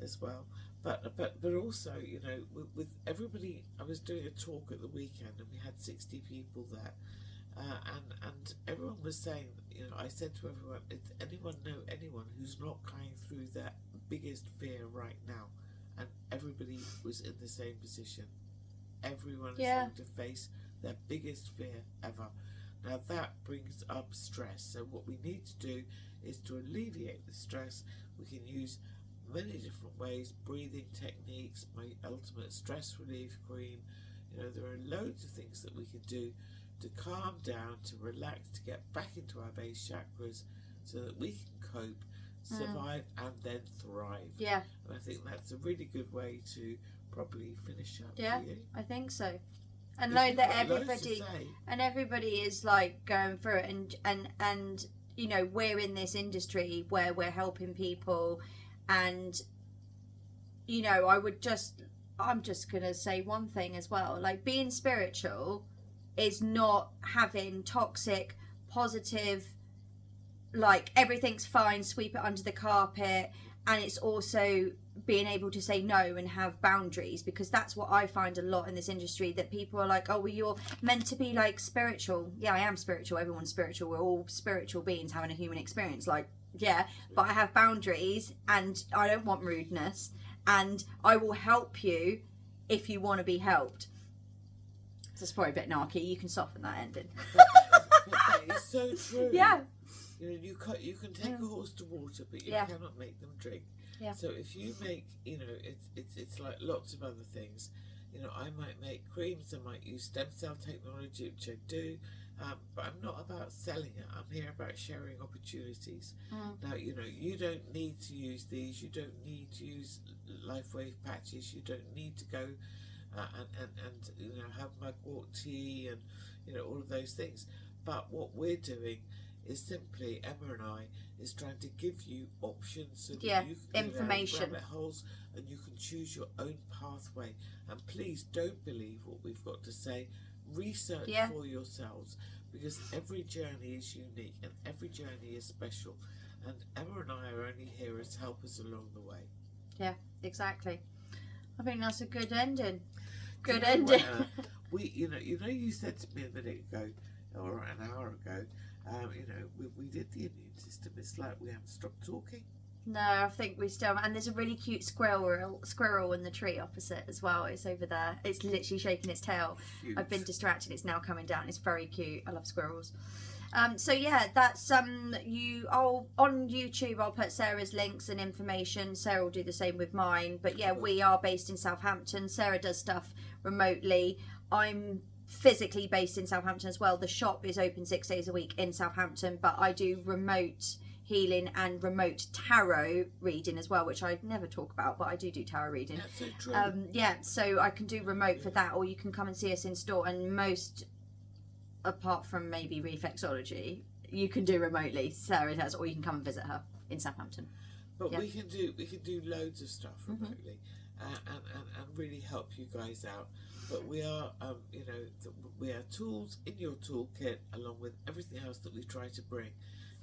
as well. But also, you know, with everybody, I was doing a talk at the weekend and we had 60 people there. And everyone was saying, you know, I said to everyone, does anyone know anyone who's not going through their biggest fear right now? And everybody was in the same position. Everyone is having to face their biggest fear ever. Now that brings up stress. So what we need to do is to alleviate the stress. We can use many different ways, breathing techniques, my ultimate stress relief cream. You know, there are loads of things that we can do to calm down, to relax, to get back into our base chakras so that we can cope, survive and then thrive. Yeah. And I think that's a really good way to probably finish up. Yeah, for you. I think so. And know that everybody is like going through it, and you know, we're in this industry where we're helping people, and you know, I'm just gonna say one thing as well, like being spiritual is not having toxic, positive, like everything's fine, sweep it under the carpet, and it's also being able to say no and have boundaries, because that's what I find a lot in this industry, that people are like, oh well, you're meant to be like spiritual. Yeah, I am spiritual, everyone's spiritual, we're all spiritual beings having a human experience, like yeah, but I have boundaries and I don't want rudeness, and I will help you if you want to be helped. It's probably a bit narky. You can soften that ending. But that is so true. Yeah. You know, you can take a horse to water, but you cannot make them drink. Yeah. So if you make, you know, it's like lots of other things. You know, I might make creams. I might use stem cell technology, which I do. But I'm not about selling it. I'm here about sharing opportunities. Now, you know, you don't need to use these. You don't need to use LifeWave patches. You don't need to go and you know, have mugwort tea and, you know, all of those things. But what we're doing is simply, Emma and I, is trying to give you options so that you can information, rabbit holes, and you can choose your own pathway. And please don't believe what we've got to say. Research for yourselves, because every journey is unique and every journey is special. And Emma and I are only here as helpers along the way. Yeah, exactly. I think that's a good ending. Good ending. ending. You said to me a minute ago, or an hour ago, you know, we did the immune system. It's like we haven't stopped talking. No, I think we still, and there's a really cute squirrel in the tree opposite as well. It's over there. It's literally shaking its tail. Cute. I've been distracted. It's now coming down. It's very cute. I love squirrels. So yeah, that's on YouTube I'll put Sarah's links and information. Sarah will do the same with mine. But yeah, we are based in Southampton. Sarah does stuff remotely. I'm physically based in Southampton as well. The shop is open 6 days a week in Southampton, but I do remote healing and remote tarot reading as well, which I never talk about, but I do tarot reading. That's so true. Yeah, so I can do remote for that, or you can come and see us in store, and most, apart from maybe reflexology, you can do remotely. Sarah does, or you can come and visit her in Southampton. But we can do loads of stuff remotely, and really help you guys out. But we are, you know, we are tools in your toolkit, along with everything else that we try to bring.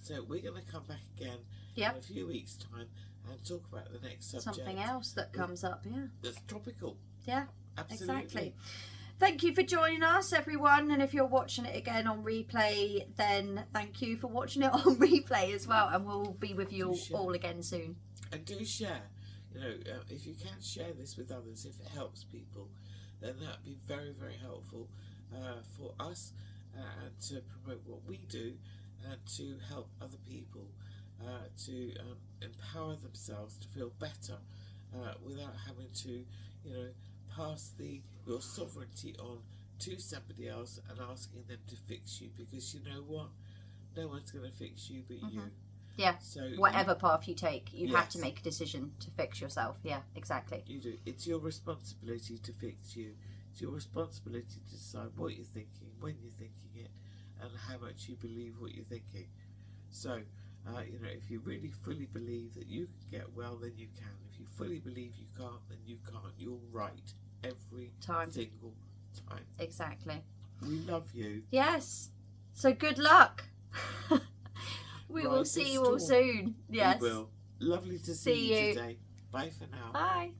So we're going to come back again in a few weeks' time and talk about the next subject. Something else that comes up, that's tropical. Yeah, absolutely. Exactly. Thank you for joining us, everyone. And if you're watching it again on replay, then thank you for watching it on replay as well. And we'll be with you all again soon. And do share. You know, if you can share this with others, if it helps people, then that'd be very, very helpful for us and to promote what we do and to help other people to empower themselves to feel better without having to, you know, pass your sovereignty on to somebody else and asking them to fix you, because you know what? no one's going to fix you but you. Yeah. So whatever path you take, you have to Yes. make a decision to fix yourself. Yeah, exactly. You do. It's your responsibility to fix you. It's your responsibility to decide what you're thinking, when you're thinking it, and how much you believe what you're thinking. So, if you really fully believe that you can get well, then you can. If you fully believe you can't, then you can't. You're right every single time. Exactly. We love you. Yes. So good luck. We Ride will the see you all storm. soon. Yes. We will. Lovely to see you today. Bye for now. Bye.